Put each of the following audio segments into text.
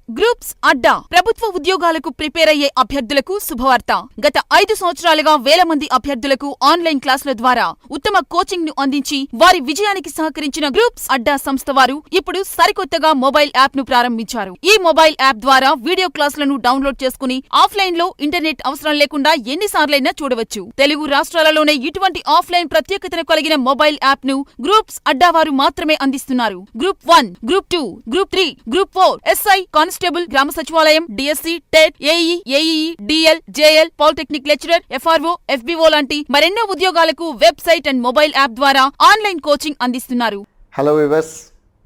Groups అడ్డా ప్రభుత్వ ఉద్యోగాలకు prepare అయ్యే అభ్యర్థులకు శుభవార్త. గత 5 సంవత్సరాలుగా వేల మంది అభ్యర్థులకు ఆన్లైన్ క్లాసుల ద్వారా ఉత్తమ కోచింగ్ ను అందించి వారి విజయానికి సహకరించిన గ్రూప్స్ అడ్డా సంస్థ వారు ఇప్పుడు సరికొత్తగా మొబైల్ యాప్ ను ప్రారంభించారు. ఈ మొబైల్ యాప్ ద్వారా వీడియో క్లాసులను డౌన్లోడ్ చేసుకుని ఆఫ్లైన్ లో ఇంటర్నెట్ అవసరం లేకుండా ఎన్నిసార్లైనా చూడవచ్చు. తెలుగు రాష్ట్రాలలోనే ఇటువంటి ఆఫ్లైన్ ప్రత్యేకతను కలిగిన మొబైల్ యాప్ ను గ్రూప్స్ అడ్డా వారు మాత్రమే అందిస్తున్నారు. Group 1, group 2, group 3, group 4, SI, constable, గ్రామ సచివాలయం, DSC, TET, AE, AEE, DL, JL, polytechnic lecturer, FRO, FBO లాంటి మరెన్నో ఉద్యోగాలకు వెబ్సైట్ అండ్ మొబైల్ యాప్ ద్వారా ఆన్లైన్ కోచింగ్ అందిస్తున్నారు. Hello viewers,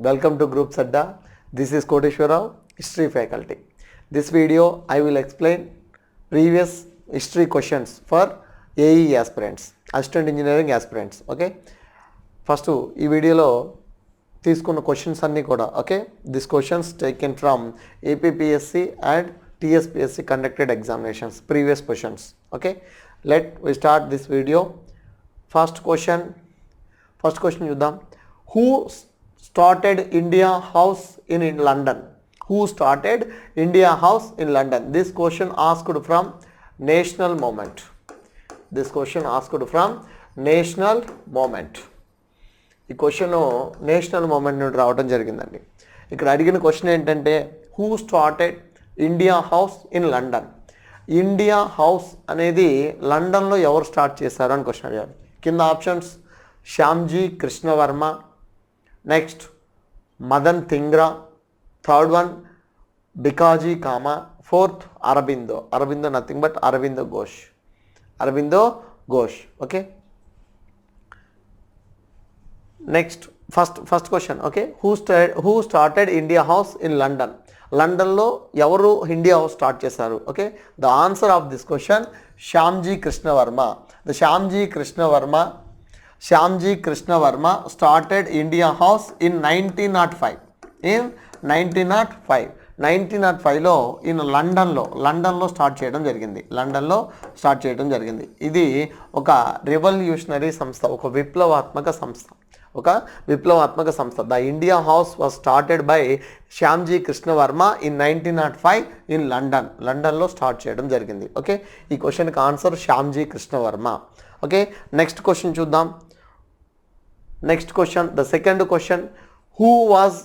welcome to Groups Adda. This is Koteshwara, history faculty. This video I will explain previous history questions for AE aspirants, assistant engineering aspirants. Okay, first ఈ వీడియోలో తీసుకున్న questions అన్నీ కూడా okay this questions taken from APPSC and TSPSC conducted examinations previous questions. Okay, let we start this video. First question చూద్దాం. Who started India House in London? Who started India House in London? This question asked from National Movement. This question asked from National Movement. ఈ question national movement నుండి రావడం జరిగిందండి. ఇక్కడ అడిగిన question ఏంటంటే who started India House in London? India House అనేది లండన్లో ఎవరు స్టార్ట్ చేశారు అని క్వశ్చన్ అడిగారు. కింద options Shyamji Krishnavarma, next Madan Dhingra, third one Bhikaji Cama, fourth Aurobindo nothing but Aurobindo Ghosh. Okay, next first question. Okay, who started India House in London? లండన్లో ఎవరు ఇండియా హౌస్ స్టార్ట్ చేశారు? Okay, the answer of this question Shyamji Krishnavarma. Shyamji Krishnavarma started India House in 1905. 1905లో ఈయన లండన్లో స్టార్ట్ చేయడం జరిగింది. ఇది ఒక రెవల్యూషనరీ సంస్థ, ఒక విప్లవాత్మక సంస్థ. The India House was started by Shyamji Krishnavarma in 1905 in లండన్లో స్టార్ట్ చేయడం జరిగింది. ఓకే, ఈ క్వశ్చన్కి answer Shyamji Krishnavarma. Okay, next question చూద్దాం. The second question, who was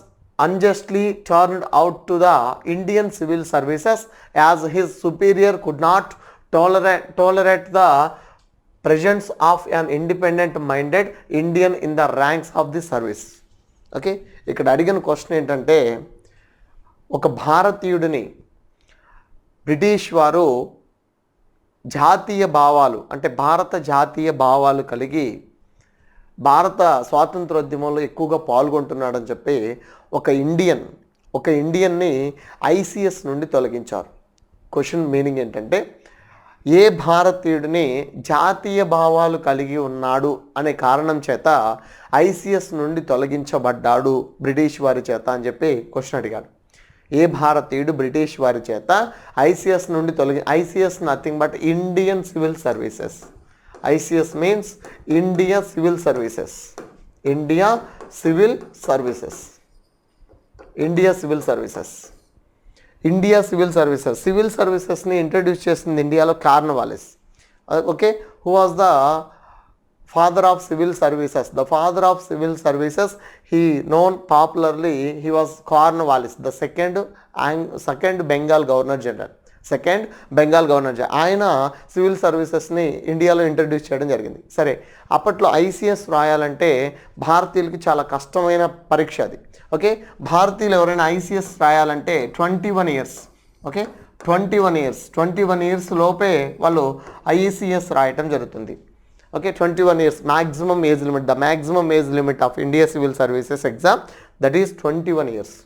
unjustly turned out to the Indian civil services as his superior could not tolerate the presence of an independent minded Indian in the ranks of the service. Okay, ఇక్కడ అడిగిన question ఏంటంటే ఒక భారతీయుడిని British వారు జాతీయ భావాలు కలిగి భారత స్వాతంత్రోద్యమంలో ఎక్కువగా పాల్గొంటున్నాడని చెప్పి ఒక ఇండియన్ని ICS నుండి తొలగించారు. క్వశ్చన్ మీనింగ్ ఏంటంటే ఏ భారతీయుడిని జాతీయ భావాలు కలిగి ఉన్నాడు అనే కారణం చేత ICS నుండి తొలగించబడ్డాడు బ్రిటిష్ వారి చేత అని చెప్పి క్వశ్చన్ అడిగాడు. ఏ భారతీయుడు బ్రిటిష్ వారి చేత ICS నుండి ICS nothing but Indian civil services. ICS means India Civil Services. Civil సర్వీసెస్ని ఇంట్రడ్యూస్ చేసింది ఇండియాలో Cornwallis. Okay, who was the father of civil services? He known popularly he was Cornwallis, the second Bengal governor general. ఆయన civil సర్వీసెస్ని ఇండియాలో introduce చేయడం జరిగింది. సరే, అప్పట్లో ICS రాయాలంటే భారతీయులకి చాలా కష్టమైన పరీక్ష అది. ఓకే, భారతీయులు ఎవరైనా ICS రాయాలంటే 21 ఇయర్స్. ఓకే, 21 ఇయర్స్ లోపే వాళ్ళు ICS రాయటం జరుగుతుంది. Okay, 21 years maximum age limit. The maximum age limit of India civil services exam that is 21 years.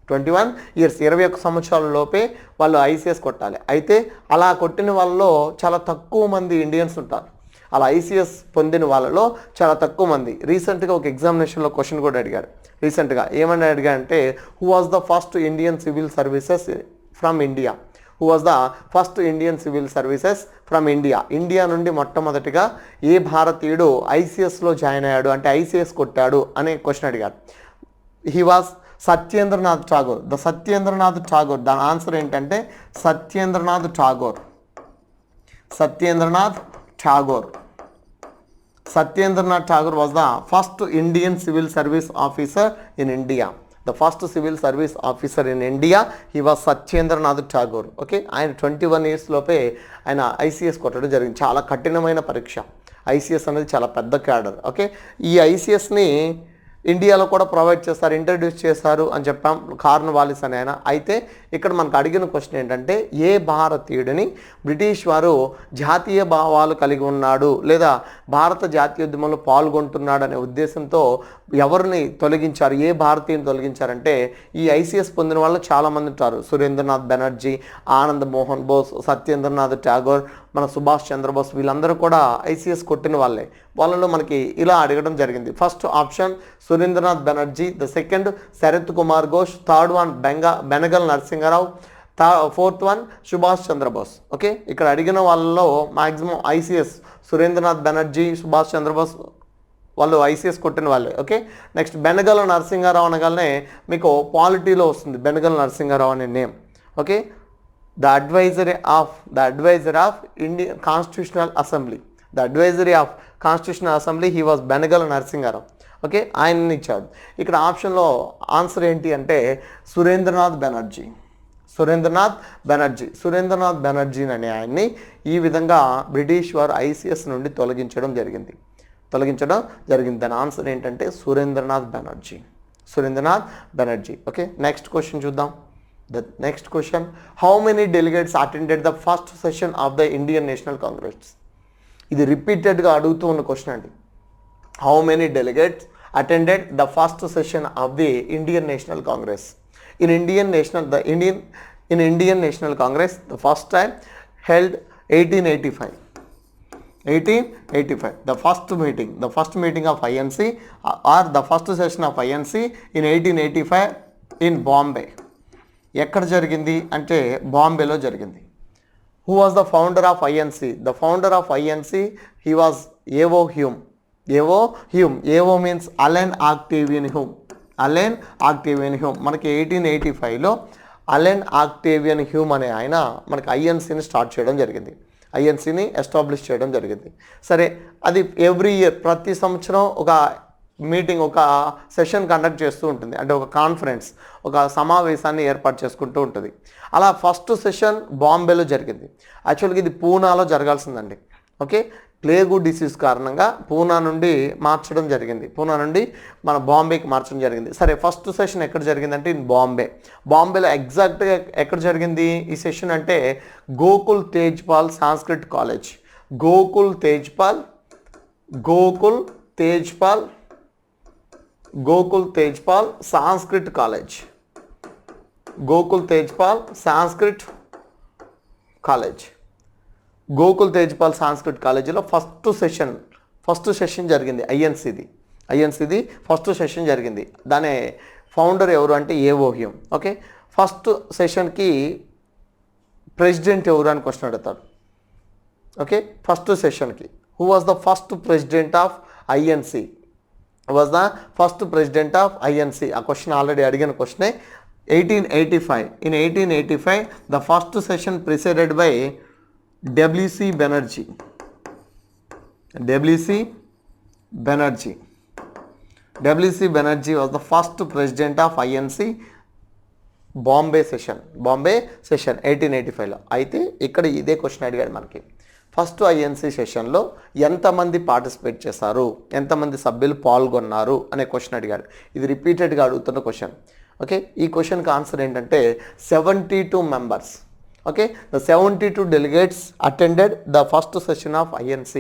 21 సంవత్సరాల లోపే వాళ్ళు ICS కొట్టాలి. అయితే అలా కొట్టిన వాళ్ళలో చాలా తక్కువ మంది ఇండియన్స్ ఉంటారు. అలా ICS పొందిన వాళ్ళలో చాలా తక్కువ మంది. రీసెంట్గా ఒక ఎగ్జామినేషన్లో క్వశ్చన్ కూడా అడిగాడు. ఏమని అడిగాడంటే who was the first Indian civil services from India? India నుండి మొట్టమొదటిగా ఏ భారతీయుడు ICSలో జాయిన్ అయ్యాడు అంటే ICS కొట్టాడు అనే క్వశ్చన్ అడిగాడు. He was Satyendranath Tagore. The Satyendranath Tagore, దాని ఆన్సర్ ఏంటంటే Satyendranath Tagore. Satyendranath Tagore. Satyendranath Tagore was the first Indian civil service officer in India. The first civil service officer in India, he was Satyendranath Tagore. Okay, ఆయన 21 years లోపే ఆయన ICS కొట్టడం జరిగింది. చాలా కఠినమైన పరీక్ష. ICS అనేది చాలా పెద్ద క్యాడర్. ఓకే, ఈ ICSని ఇండియాలో కూడా ప్రొవైడ్ చేస్తారు, ఇంట్రడ్యూస్ చేశారు అని చెప్పాం, కార్న్వాలిస్ అని ఆయన. అయితే ఇక్కడ మనకు అడిగిన క్వశ్చన్ ఏంటంటే ఏ భారతీయుడిని బ్రిటిష్ వారు జాతీయ భావాలు కలిగి ఉన్నాడు లేదా భారత జాతీయోద్యమంలో పాల్గొంటున్నాడు అనే ఉద్దేశంతో ఎవరిని తొలగించారు, ఏ భారతీయుని తొలగించారంటే ఈ ICS పొందిన వాళ్ళు చాలామంది ఉంటారు. సురేంద్రనాథ్ బెనర్జీ, ఆనంద్ మోహన్ బోస్, సత్యేంద్రనాథ్ ఠాగూర్, మన సుభాష్ చంద్రబోస్, వీళ్ళందరూ కూడా ICS కొట్టిన వాళ్ళే. వాళ్ళలో మనకి ఇలా అడగడం జరిగింది. First option Surendranath Banerjee, the second Sarat Kumar Ghosh, third one Benegal Narasimha Rao, fourth one Subhash Chandra Bose. Okay, ఇక్కడ అడిగిన వాళ్ళలో మ్యాక్సిమం ICS సురేంద్రనాథ్ బెనర్జీ, సుభాష్ చంద్రబోస్ వాళ్ళు ICS కొట్టిన వాళ్ళే. ఓకే, నెక్స్ట్ బెనగల్ నరసింహారావు అనగానే మీకు పాలిటీలో వస్తుంది బెనగల్ నరసింహారావు అనే name. Okay, the advisory of Indian Constitutional Assembly, the advisory of Constitutional Assembly, he was Benegal Narasimha Rao. Okay, ఆయన్ని ఇచ్చాడు. ఇక్కడ ఆప్షన్లో ఆన్సర్ ఏంటి అంటే సురేంద్రనాథ్ బెనర్జీ. సురేంద్రనాథ్ బెనర్జీ అనే ఆయన్ని ఈ విధంగా బ్రిటిష్ వారు ICS నుండి తొలగించడం జరిగింది. దాని ఆన్సర్ ఏంటంటే Surendranath Banerjee. Okay, next question చూద్దాం. The next question, how many delegates attended the first session of the Indian National Congress? ఇది రిపీటెడ్గా అడుగుతూ ఉన్న క్వశ్చన్ అండి. How many delegates attended the first session of the Indian National Congress? In Indian National Congress, the first time held 1885. The first meeting of INC or the first session of INC in 1885 in Bombay. ఎక్కడ జరిగింది అంటే బాంబేలో జరిగింది. Who was the founder of INC? The founder of INC, he was ఏవో Hume. ఏవో means Allan Octavian Hume. మనకి 1885లో Allan Octavian Hume అనే ఆయన మనకి INCని స్టార్ట్ చేయడం జరిగింది, INCని ఎస్టాబ్లిష్ చేయడం జరిగింది. సరే, అది ఎవ్రీ ఇయర్ ప్రతి సంవత్సరం ఒక మీటింగ్, ఒక సెషన్ కండక్ట్ చేస్తూ ఉంటుంది, అంటే ఒక కాన్ఫరెన్స్, ఒక సమావేశాన్ని ఏర్పాటు చేసుకుంటూ ఉంటుంది. అలా ఫస్ట్ సెషన్ బాంబేలో జరిగింది. యాక్చువల్గా ఇది పూనాలో జరగాల్సిందండి. ఓకే, ప్లేగు డిసీజ్ కారణంగా పూనా నుండి మార్చడం జరిగింది, పూనా నుండి మన బాంబేకి మార్చడం జరిగింది. సరే, ఫస్ట్ సెషన్ ఎక్కడ జరిగిందంటే ఇన్ బాంబేలో ఎగ్జాక్ట్గా ఎక్కడ జరిగింది ఈ సెషన్ అంటే Gokul Tejpal Sanskrit college. Gokul Tejpal Sanskrit college. Gokul Tejpal Sanskrit కాలేజీలో ఫస్ట్ సెషన్ జరిగింది. ఐఎన్సిది ఫస్ట్ సెషన్ జరిగింది. దాని ఫౌండర్ ఎవరు అంటే ఏవో హ్యూమ్. ఓకే, ఫస్ట్ సెషన్కి ప్రెసిడెంట్ ఎవరు అని క్వశ్చన్ అడుగుతాడు. ఓకే, ఫస్ట్ సెషన్కి who was the first president of INC? was the first president of INC. ఆ క్వశ్చన్ ఆల్రెడీ అడిగిన క్వశ్చనే. 1885. In 1885, the first session presided by WC Banerjee. WC Banerjee was the first president of INC Bombay session 1885లో. అయితే ఇక్కడ ఇదే question అడిగాడు మనకి. First INC సెషన్లో ఎంతమంది పార్టిసిపేట్ చేశారు, ఎంతమంది సభ్యులు పాల్గొన్నారు అనే క్వశ్చన్ అడిగాడు. ఇది రిపీటెడ్గా అడుగుతున్న క్వశ్చన్. ఓకే, ఈ క్వశ్చన్కి ఆన్సర్ ఏంటంటే 72 members. Okay, the 72 delegates attended the first session of INC.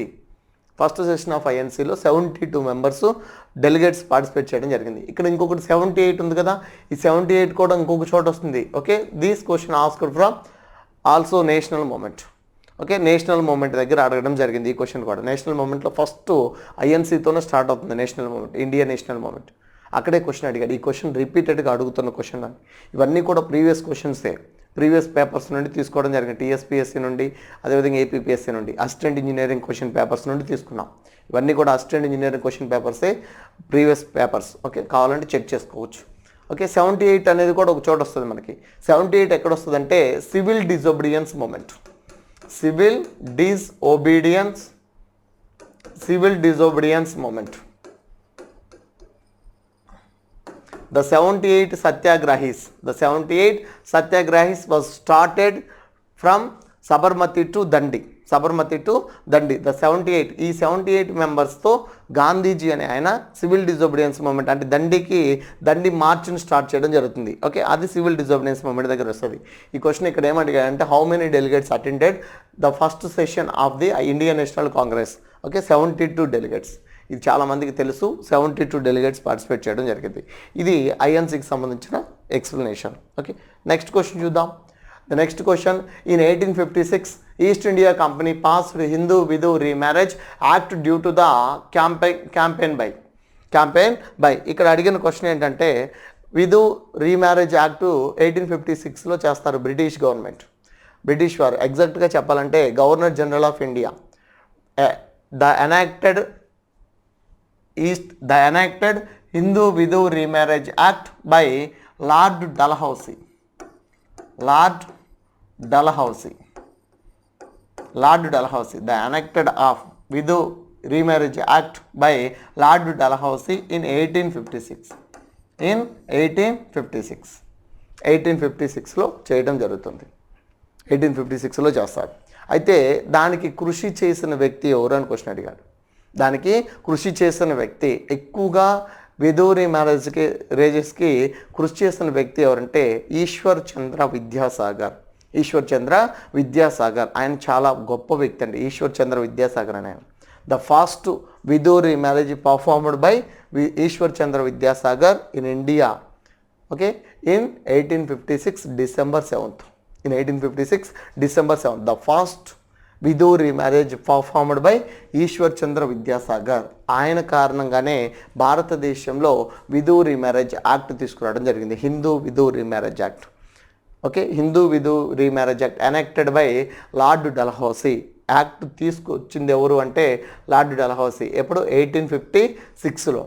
First session of INCలో 72 మెంబర్స్ డెలిగేట్స్ పార్టిసిపేట్ చేయడం జరిగింది. ఇక్కడ ఇంకొకటి 78 ఉంది కదా, ఈ 78 కూడా ఇంకొక చోట వస్తుంది. Okay, these question asked from also national movement. Okay, national movement దగ్గర అడగడం జరిగింది ఈ క్వశ్చన్ కూడా. నేషనల్ మూమెంట్లో ఫస్ట్ INCతోనే స్టార్ట్ అవుతుంది national movement, Indian national movement. అక్కడే క్వశ్చన్ అడిగాడు. ఈ క్వశ్చన్ రిపీటెడ్గా అడుగుతున్న క్వశ్చన్ అని. ఇవన్నీ కూడా ప్రీవియస్ క్వశ్చన్సే, ప్రీవియస్ పేపర్స్ నుండి తీసుకోవడం జరిగింది. TSPSC నుండి, అదేవిధంగా APPSC నుండి, అసిస్టెంట్ ఇంజనీరింగ్ క్వశ్చన్ పేపర్స్ నుండి తీసుకున్నాం. ఇవన్నీ కూడా అసిస్టెంట్ ఇంజనీరింగ్ క్వశ్చన్ పేపర్సే, ప్రీవియస్ పేపర్స్. ఓకే, కావాలంటే చెక్ చేసుకోవచ్చు. ఓకే 78 అనేది కూడా ఒక చోట వస్తుంది మనకి. 78 ఎక్కడ వస్తుంది అంటే civil disobedience movement. Civil disobedience movement. The 78 Satyagrahis was started from Sabarmati to Dandi. The 78 ఈ 78 మెంబర్స్తో గాంధీజీ అనే ఆయన సివిల్ డిజోబీడియన్స్ మూమెంట్ అంటే దండి మార్చ్ని స్టార్ట్ చేయడం జరుగుతుంది. ఓకే అది సివిల్ డిజోబీడియన్స్ మూమెంట్ దగ్గర వస్తుంది. ఈ క్వశ్చన్ ఇక్కడ ఏమడిగాడంటే how many delegates attended the first session of the Indian National Congress. Okay 72 delegates. ఇది చాలామందికి తెలుసు. 72 డెలిగేట్స్ పార్టిసిపేట్ చేయడం జరిగింది. ఇది ఐఎన్సీకి సంబంధించిన ఎక్స్ప్లెనేషన్. ఓకే నెక్స్ట్ క్వశ్చన్ చూద్దాం. The next question in 1856 east India company passed Hindu widow remarriage act due to the campaign by. ఇక్కడ అడిగిన క్వశ్చన్ ఏంటంటే విధు రీమ్యారేజ్ యాక్టు 1856లో చేస్తారు బ్రిటిష్ గవర్నమెంట్, బ్రిటిష్ వారు. ఎగ్జాక్ట్గా చెప్పాలంటే governor general of India the enacted Hindu Vidhu Remarriage Act by Lord Dalhousie. The enacted of Vidhu Remarriage Act by Lord Dalhousie in 1856లో చేయడం జరుగుతుంది. 1856లో చేస్తారు. అయితే దానికి కృషి చేసిన వ్యక్తి ఎవరు అని క్వశ్చన్ అడిగాడు. దానికి కృషి చేసిన వ్యక్తి ఎక్కువగా విధు రీమ్యారేజెస్కి కృషి చేసిన వ్యక్తి ఎవరంటే ఈశ్వర్ చంద్ర విద్యాసాగర్. ఆయన చాలా గొప్ప వ్యక్తి అండి. ఈశ్వర్ చంద్ర విద్యాసాగర్ అని ఆయన. The first widow remarriage performed by Ishwar Chandra Vidyasagar in India. Okay in 1856 December 7th. The first widow remarriage performed by Ishwar Chandra Vidyasagar. ఆయన కారణంగానే భారతదేశంలో విధు రీమ్యారేజ్ యాక్ట్ తీసుకురావడం జరిగింది. Hindu widow remarriage act. Okay Hindu widow remarriage act enacted by Lord Dalhousie. Act తీసుకొచ్చింది ఎవరు అంటే lord Dalhousie. ఎప్పుడు 1856లో.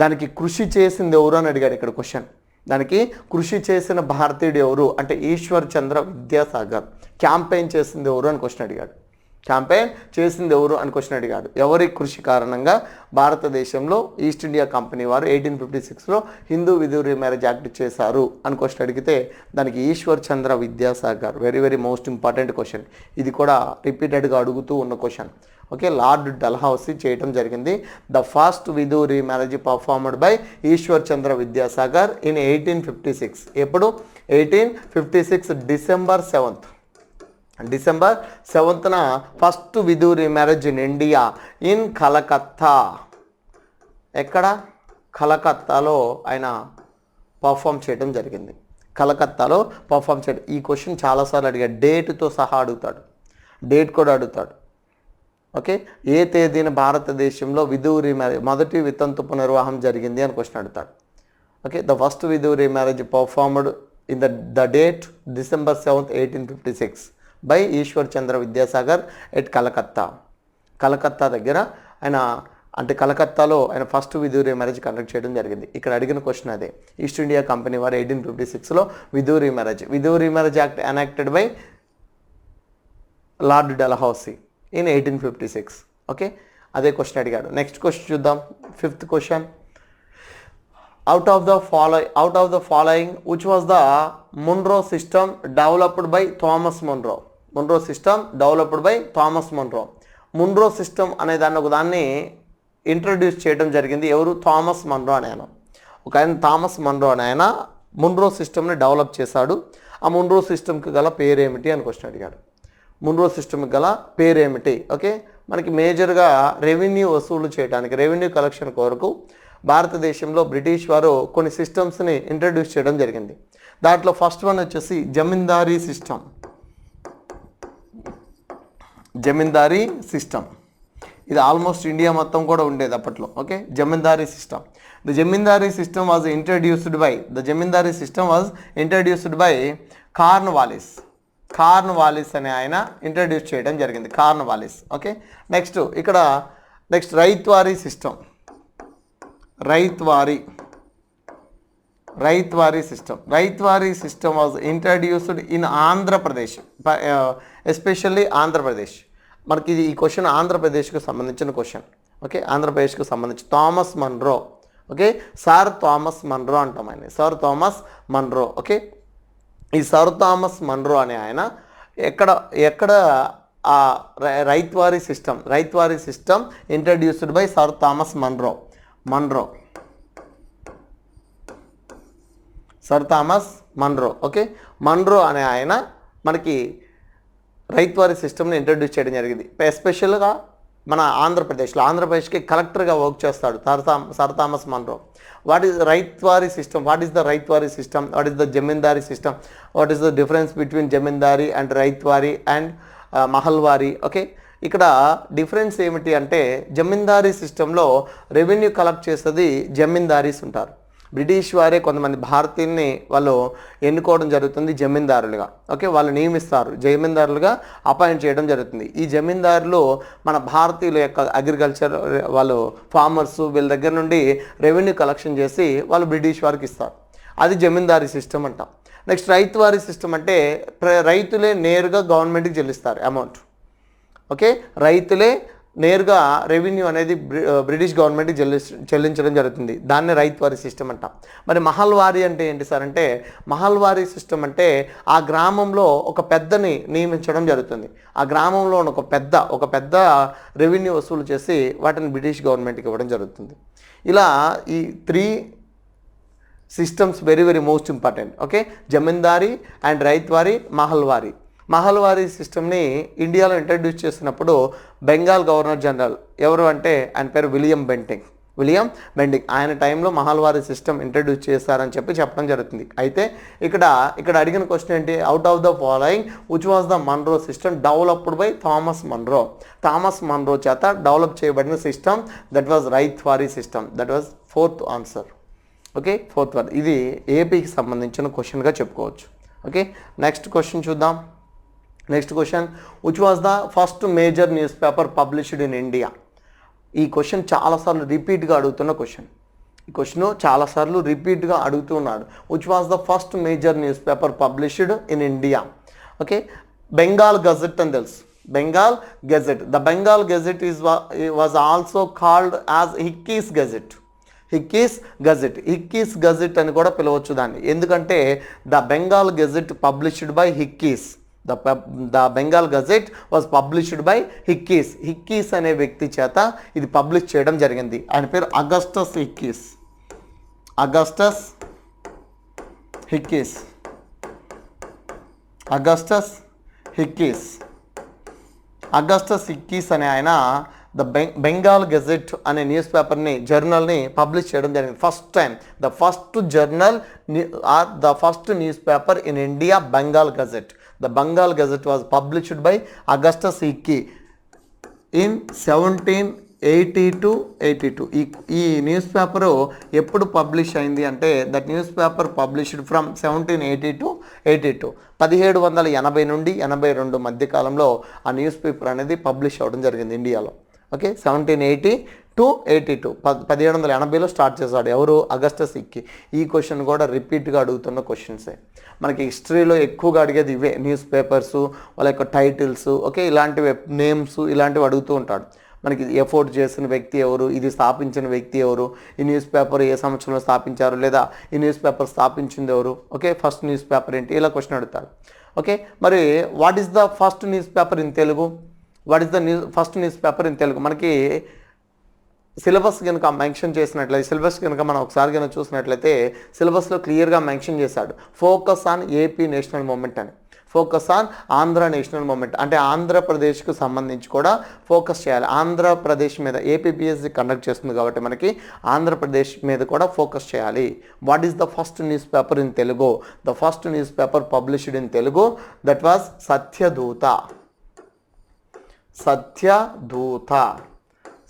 దానికి కృషి చేసింది ఎవరు అని అడిగాడు ఇక్కడ క్వశ్చన్. దానికి కృషి చేసిన భారతీయుడు ఎవరు అంటే ఈశ్వర్ చంద్ర విద్యాసాగర్. క్యాంపెయిన్ చేసింది ఎవరు అని క్వశ్చన్ అడిగాడు. ఎవరి కృషి కారణంగా భారతదేశంలో ఈస్ట్ ఇండియా కంపెనీ వారు 1856లో హిందూ విధు రీమ్యారేజ్ యాక్ట్ చేశారు అని క్వశ్చన్ అడిగితే దానికి Ishwar Chandra Vidyasagar. Very most important question. ఇది కూడా రిపీటెడ్గా అడుగుతూ ఉన్న క్వశ్చన్. ఓకే లార్డ్ డల్హౌసీ చేయడం జరిగింది. The first widow remarriage performed by Ishwar Chandra Vidyasagar in 1856. ఎప్పుడు 1856 December 7th first widow remarriage in India in Calcutta. ఎక్కడ? కలకత్తాలో ఆయన పర్ఫామ్ చేయడం జరిగింది. కలకత్తాలో పర్ఫామ్ చేయడం. ఈ క్వశ్చన్ చాలాసార్లు అడిగాడు. డేట్తో సహా అడుగుతాడు, డేట్ కూడా అడుగుతాడు. ఓకే ఏ తేదీన భారతదేశంలో విధు రీమ్యారేజ్ మొదటి వితంతు పునర్వాహం జరిగింది అని క్వశ్చన్ అడుగుతాడు. Okay the first widow remarriage performed in the date December 7th 1856 by Ishwar Chandra Vidyasagar at Calcutta దగ్గర ఆయన అంటే కలకత్తాలో ఆయన ఫస్ట్ విధు రీమ్యారేజ్ కండక్ట్ చేయడం జరిగింది. ఇక్కడ అడిగిన క్వశ్చన్ అదే. ఈస్ట్ ఇండియా కంపెనీ వారు 1856లో widow remarriage act enacted by Lord Dalhousie in 1856. Okay అదే క్వశ్చన్ అడిగాడు. నెక్స్ట్ క్వశ్చన్ చూద్దాం. 5th question. Out of the following which was the Monroe system developed by Thomas Monroe? Monroe system developed by Thomas Monroe. Monroe system అనే దాన్ని introduce చేయడం జరిగింది. ఎవరు? Thomas Munro అనే ఆయన. ఒక ఆయన థామస్ మన్రో అనే ఆయన మున్రో సిస్టమ్ని డెవలప్ చేశాడు. ఆ మున్రో సిస్టమ్కి గల పేరేమిటి అని క్వశ్చన్ అడిగాడు. మున్రో సిస్టమ్కి గల పేరేమిటి? ఓకే మనకి మేజర్గా రెవెన్యూ వసూలు చేయడానికి, రెవెన్యూ కలెక్షన్ కొరకు భారతదేశంలో బ్రిటిష్ వారు కొన్ని సిస్టమ్స్ని ఇంట్రడ్యూస్ చేయడం జరిగింది. దాంట్లో ఫస్ట్ వన్ వచ్చేసి జమీందారీ సిస్టమ్. ఇది ఆల్మోస్ట్ ఇండియా మొత్తం కూడా ఉండేది అప్పట్లో. Okay zamindari system. The zamindari system was introduced by Cornwallis అనే ఆయన ఇంట్రడ్యూస్ చేయడం జరిగింది. Cornwallis. Okay next ryotwari system. Ryotwari system was introduced in Andhra Pradesh, especially Andhra Pradesh. మనకి ఈ క్వశ్చన్ ఆంధ్రప్రదేశ్కు సంబంధించిన క్వశ్చన్. ఓకే, ఆంధ్రప్రదేశ్కు సంబంధించి Thomas Munro. Okay, sir Thomas Munro అంటాం ఆయన, సర్ థామస్ మన్రో. ఓకే, ఈ సర్ థామస్ మన్రో అనే ఆయన ఎక్కడ ఆ ryotwari system introduced by sir Thomas Munro. Sir Thomas Munro. Okay, Munro అనే ఆయన మనకి రైత్వారీ సిస్టమ్ని ఇంట్రడ్యూస్ చేయడం జరిగింది. ఎస్పెషల్గా మన ఆంధ్రప్రదేశ్కి కలెక్టర్గా వర్క్ చేస్తాడు sir Thomas Munro. What is ryotwari system? What is the ryotwari system? What is the zamindari system? What is the difference between zamindari and ryotwari and mahalwari? Okay, ఇక్కడ డిఫరెన్స్ ఏమిటి అంటే జమీందారీ సిస్టంలో రెవెన్యూ కలెక్ట్ చేసేది జమీందారీస్ ఉంటారు. బ్రిటిష్ వారే కొంతమంది భారతీయుల్ని వాళ్ళు ఎన్నుకోవడం జరుగుతుంది జమీందారులుగా. ఓకే, వాళ్ళు నియమిస్తారు, జమీందారులుగా అపాయింట్ చేయడం జరుగుతుంది. ఈ జమీందారులు మన భారతీయుల యొక్క అగ్రికల్చర్ వాళ్ళు ఫార్మర్స్ వీళ్ళ దగ్గర నుండి రెవెన్యూ కలెక్షన్ చేసి వాళ్ళు బ్రిటిష్ వారికి ఇస్తారు. అది జమీందారీ సిస్టమ్ అంటాం. నెక్స్ట్ రైతువారీ సిస్టమ్ అంటే రైతులే నేరుగా గవర్నమెంట్కి చెల్లిస్తారు అమౌంట్. ఓకే, రైతులే నేరుగా రెవెన్యూ అనేది బ్రిటిష్ గవర్నమెంట్కి చెల్లించడం జరుగుతుంది. దాన్ని రైత్వారీ సిస్టమ్ అంటాం. మరి మహల్వారీ అంటే ఏంటి సార్ అంటే, మహల్వారీ సిస్టమ్ అంటే ఆ గ్రామంలో ఒక పెద్దని నియమించడం జరుగుతుంది. ఆ గ్రామంలో ఒక పెద్ద రెవెన్యూ వసూలు చేసి వాటిని బ్రిటిష్ గవర్నమెంట్కి ఇవ్వడం జరుగుతుంది. ఇలా ఈ 3 systems very most important. Okay, zamindari and ryotwari, Mahalwari సిస్టమ్ని ఇండియాలో ఇంట్రడ్యూస్ చేసినప్పుడు బెంగాల్ గవర్నర్ జనరల్ ఎవరు అంటే ఆయన పేరు విలియం బెంటింగ్. ఆయన టైంలో మహల్వారీ సిస్టమ్ ఇంట్రడ్యూస్ చేశారని చెప్పడం జరుగుతుంది. అయితే ఇక్కడ అడిగిన క్వశ్చన్ ఏంటి? Out of the following which was the Munro system developed by Thomas Munro చేత డెవలప్ చేయబడిన system that was ryotwari system. That was 4th answer. Okay, 4th one. ఇది ఏపీకి సంబంధించిన క్వశ్చన్గా చెప్పుకోవచ్చు. ఓకే, నెక్స్ట్ క్వశ్చన్ చూద్దాం. Next question, which was the first major news paper published in India? ఈ క్వశ్చన్ చాలాసార్లు రిపీట్గా అడుగుతున్న క్వశ్చన్. ఈ క్వశ్చన్ చాలాసార్లు రిపీట్గా అడుగుతున్నాడు. Which was the first major news paper published in India? Okay, Bengal gazette అని తెలుసు. Bengal gazette. The Bengal gazette was also called as Hickey's gazette అని కూడా పిలవచ్చు దాన్ని. ఎందుకంటే the Bengal gazette published by Hickey's. The Bengal gazette was published by Hickey's అనే వ్యక్తి చేత ఇది పబ్లిష్ చేయడం జరిగింది. ఆయన పేరు అగస్టస్ హిక్కీస్ అనే ఆయన ద బెంగాల్ గెజెట్ అనే న్యూస్ పేపర్ని జర్నల్ని పబ్లిష్ చేయడం జరిగింది. First time the first news paper in India Bengal gazette. The Bengal Gazette was published by Augustus Hickey in 1782. ఈ న్యూస్ పేపరు ఎప్పుడు పబ్లిష్ అయింది అంటే that news paper published from 1782 1780 నుండి 82 మధ్య కాలంలో ఆ న్యూస్ పేపర్ అనేది పబ్లిష్ అవ్వడం జరిగింది ఇండియాలో. ఓకే, 1780 to 82 1780లో స్టార్ట్ చేశాడు. ఎవరు? Augustus Hicky. ఈ క్వశ్చన్ కూడా రిపీట్గా అడుగుతున్న క్వశ్చన్సే. మనకి హిస్టరీలో ఎక్కువగా అడిగేది ఇవే, న్యూస్ పేపర్స్, వాళ్ళ యొక్క టైటిల్స్. ఓకే, ఇలాంటివి నేమ్స్ ఇలాంటివి అడుగుతూ ఉంటాడు. మనకి ఎఫోర్ట్ చేసిన వ్యక్తి ఎవరు, ఇది స్థాపించిన వ్యక్తి ఎవరు, ఈ న్యూస్ పేపర్ ఏ సంవత్సరంలో స్థాపించారు, లేదా ఈ న్యూస్ పేపర్ స్థాపించింది ఎవరు, ఓకే, ఫస్ట్ న్యూస్ పేపర్ ఏంటి, ఇలా క్వశ్చన్ అడుగుతాడు. ఓకే, మరి what is the first news paper in Telugu? First news paper in Telugu మనకి సిలబస్ కనుక మెన్షన్ చేసినట్లయితే, సిలబస్ కనుక మనం ఒకసారి కనుక చూసినట్లయితే సిలబస్లో క్లియర్గా మెన్షన్ చేశాడు, focus on AP national movement అని. Focus on Andhra national movement అంటే ఆంధ్రప్రదేశ్కు సంబంధించి కూడా ఫోకస్ చేయాలి. ఆంధ్రప్రదేశ్ మీద APPSC కండక్ట్ చేస్తుంది కాబట్టి మనకి ఆంధ్రప్రదేశ్ మీద కూడా ఫోకస్ చేయాలి. What is the first news paper in Telugu? The first news paper published in Telugu that was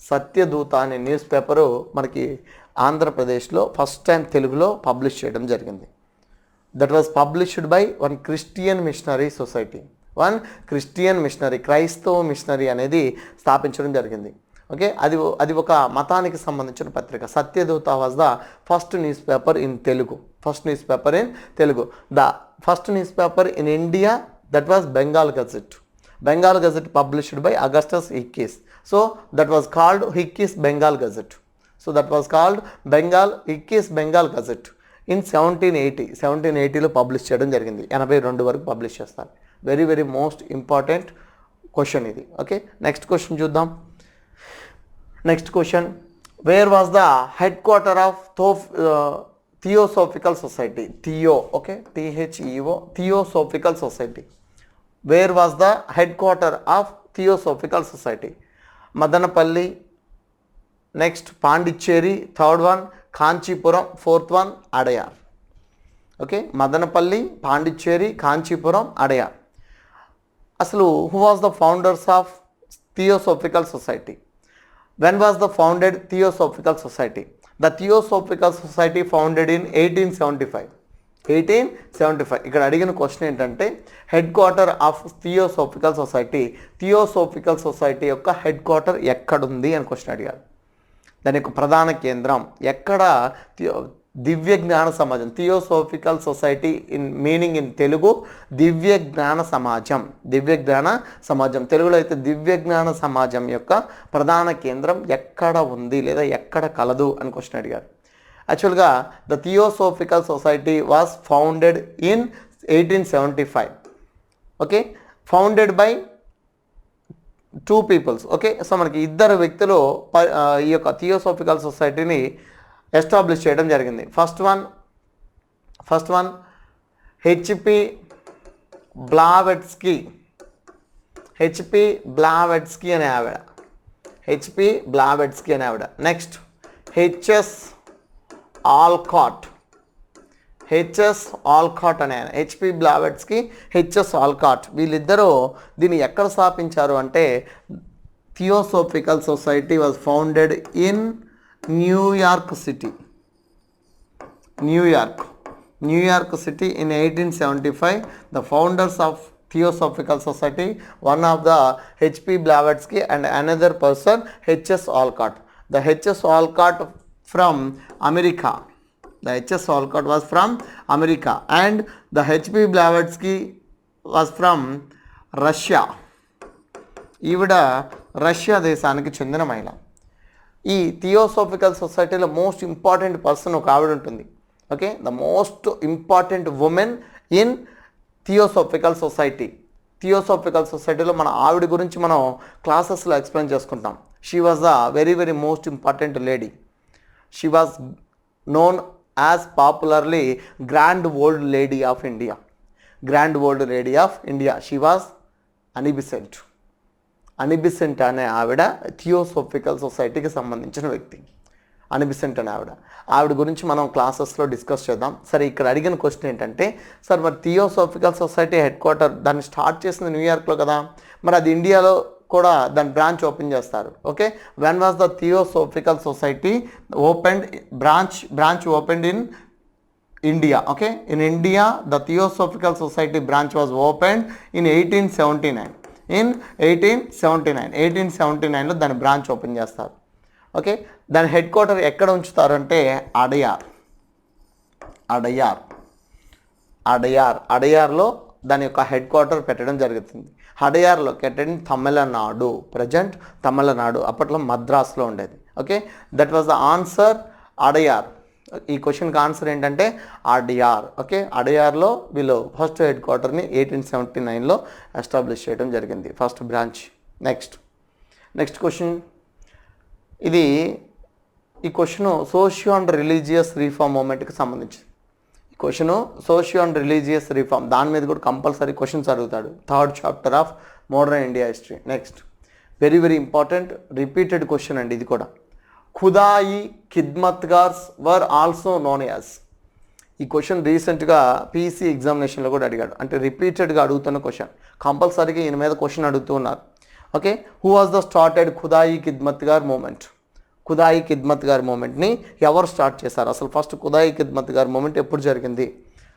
Satyaduta అనే న్యూస్ పేపరు మనకి ఆంధ్రప్రదేశ్లో ఫస్ట్ టైం తెలుగులో పబ్లిష్ చేయడం జరిగింది. That was published by one Christian missionary society. క్రైస్తవ మిషనరీ అనేది స్థాపించడం జరిగింది. ఓకే, అది ఒక మతానికి సంబంధించిన పత్రిక. Satyaduta was the first news paper in Telugu. The first news paper in India that was Bengal Gazette. Bengal Gazette published by Augustus Hicky's. So that was called Hicky's Bengal Gazette. Hicky's Bengal Gazette in 1780లో publish చేయడం జరిగింది. 82 వరకు publish చేస్తారు. Very very most important question ఇది. Okay, next question చూద్దాం. Next question, where was the head quarter of Theosophical Society? Theosophical Society. Where was the head quarter of Theosophical Society? Madanapalle, next Pondicherry, third one Kanchipuram, fourth one Adyar. Okay, Madanapalle, Pondicherry, Kanchipuram, Adyar. అసలు who was the founders of Theosophical Society? When was the founded Theosophical Society? The Theosophical Society founded in 1875. ఇక్కడ అడిగిన question ఏంటంటే head quarter of Theosophical society యొక్క head quarter ఎక్కడుంది అని question అడిగారు. దాని యొక్క ప్రధాన కేంద్రం ఎక్కడ? దివ్య జ్ఞాన సమాజం. Theosophical Society in meaning in Telugu దివ్య జ్ఞాన సమాజం. తెలుగులో అయితే దివ్య జ్ఞాన సమాజం యొక్క ప్రధాన కేంద్రం ఎక్కడ ఉంది లేదా ఎక్కడ కలదు అని క్వశ్చన్ అడిగారు. యాక్చువల్గా the theosophical society was founded in 1875. Okay, founded by 2 peoples. Okay, so మనకి 2 వ్యక్తులు ఈ యొక్క థియోసోఫికల్ సొసైటీని ఎస్టాబ్లిష్ చేయడం జరిగింది. ఫస్ట్ వన్ హెచ్పి బ్లావెట్స్కీ అనే ఆవిడ. నెక్స్ట్ హెచ్ఎస్ ఆల్కాట్ అనే ఆయన. హెచ్పి బ్లావెట్స్కీ, హెచ్ఎస్ ఆల్కాట్ వీళ్ళిద్దరూ దీన్ని ఎక్కడ స్థాపించారు అంటే theosophical society was founded in New York city in 1875. The founders of Theosophical Society, one of the H.P. Blavatsky and another person H.S. Olcott. The H.S. Olcott from America. was from America and the H.P. Blavatsky was from Russia. ఈవిడ Russia దేశానికి చెందిన మహిళ. ఈ theosophical సొసైటీలో most important person ఒక ఆవిడ ఉంటుంది. Okay, the most important women in theosophical సొసైటీలో మన ఆవిడ గురించి మనం క్లాసెస్లో ఎక్స్ప్లెయిన్ చేసుకుంటాం. She was the very very most important lady. She was known as popularly grand old lady of India. She was Annie Besant అనే ఆవిడ థియోసోఫికల్ సొసైటీకి సంబంధించిన వ్యక్తి. అనిబిసెంట్ అనే ఆవిడ గురించి మనం క్లాసెస్లో డిస్కస్ చేద్దాం. సరే, ఇక్కడ అడిగిన క్వశ్చన్ ఏంటంటే సార్ మరి థియోసోఫికల్ సొసైటీ హెడ్ క్వార్టర్ దాన్ని స్టార్ట్ చేసింది న్యూయార్క్లో కదా, మరి అది ఇండియాలో కూడా దాని బ్రాంచ్ ఓపెన్ చేస్తారు. Okay, when was the theosophical society branch opened in India? Okay, in India the Theosophical Society branch was opened in 1879. 1879లో దాని బ్రాంచ్ ఓపెన్ చేస్తారు. ఓకే, దాని హెడ్ క్వార్టర్ ఎక్కడ ఉంచుతారు అంటే అడయార్లో దాని యొక్క హెడ్ క్వార్టర్ పెట్టడం జరుగుతుంది. Adyar located in Tamil Nadu. Present Tamil Nadu, అప్పట్లో మద్రాస్లో ఉండేది. Okay, that was the answer, Adyar. ఈ క్వశ్చన్కి ఆన్సర్ ఏంటంటే అడయార్. ఓకే, అడయార్లో వీళ్ళు ఫస్ట్ హెడ్ క్వార్టర్ని 1879లో ఎస్టాబ్లిష్ చేయడం జరిగింది, ఫస్ట్ బ్రాంచ్. నెక్స్ట్ క్వశ్చన్, ఈ question socio and religious reform మూమెంట్కి సంబంధించింది. ఈ question socio and religious reform, దాని మీద కూడా కంపల్సరీ క్వశ్చన్స్ అడుగుతాడు. 3rd chapter of modern India history. Next very very important repeated question అండి ఇది కూడా. ఖుదాయి ఖిద్మత్గార్స్ వర్ ఆల్సో నోన్ యాజ్. ఈ క్వశ్చన్ రీసెంట్గా పీసీ ఎగ్జామినేషన్లో కూడా అడిగాడు, అంటే రిపీటెడ్గా అడుగుతున్న క్వశ్చన్, కంపల్సరీగా ఈయన మీద క్వశ్చన్ అడుగుతూ ఉన్నారు. Okay, who was the started Khudai Khidmatgar movement? Khudai Khidmatgar మూమెంట్ని ఎవరు స్టార్ట్ చేశారు? అసలు ఫస్ట్ ఖుదాయి ఖిద్మత్గార్ మూమెంట్ ఎప్పుడు జరిగింది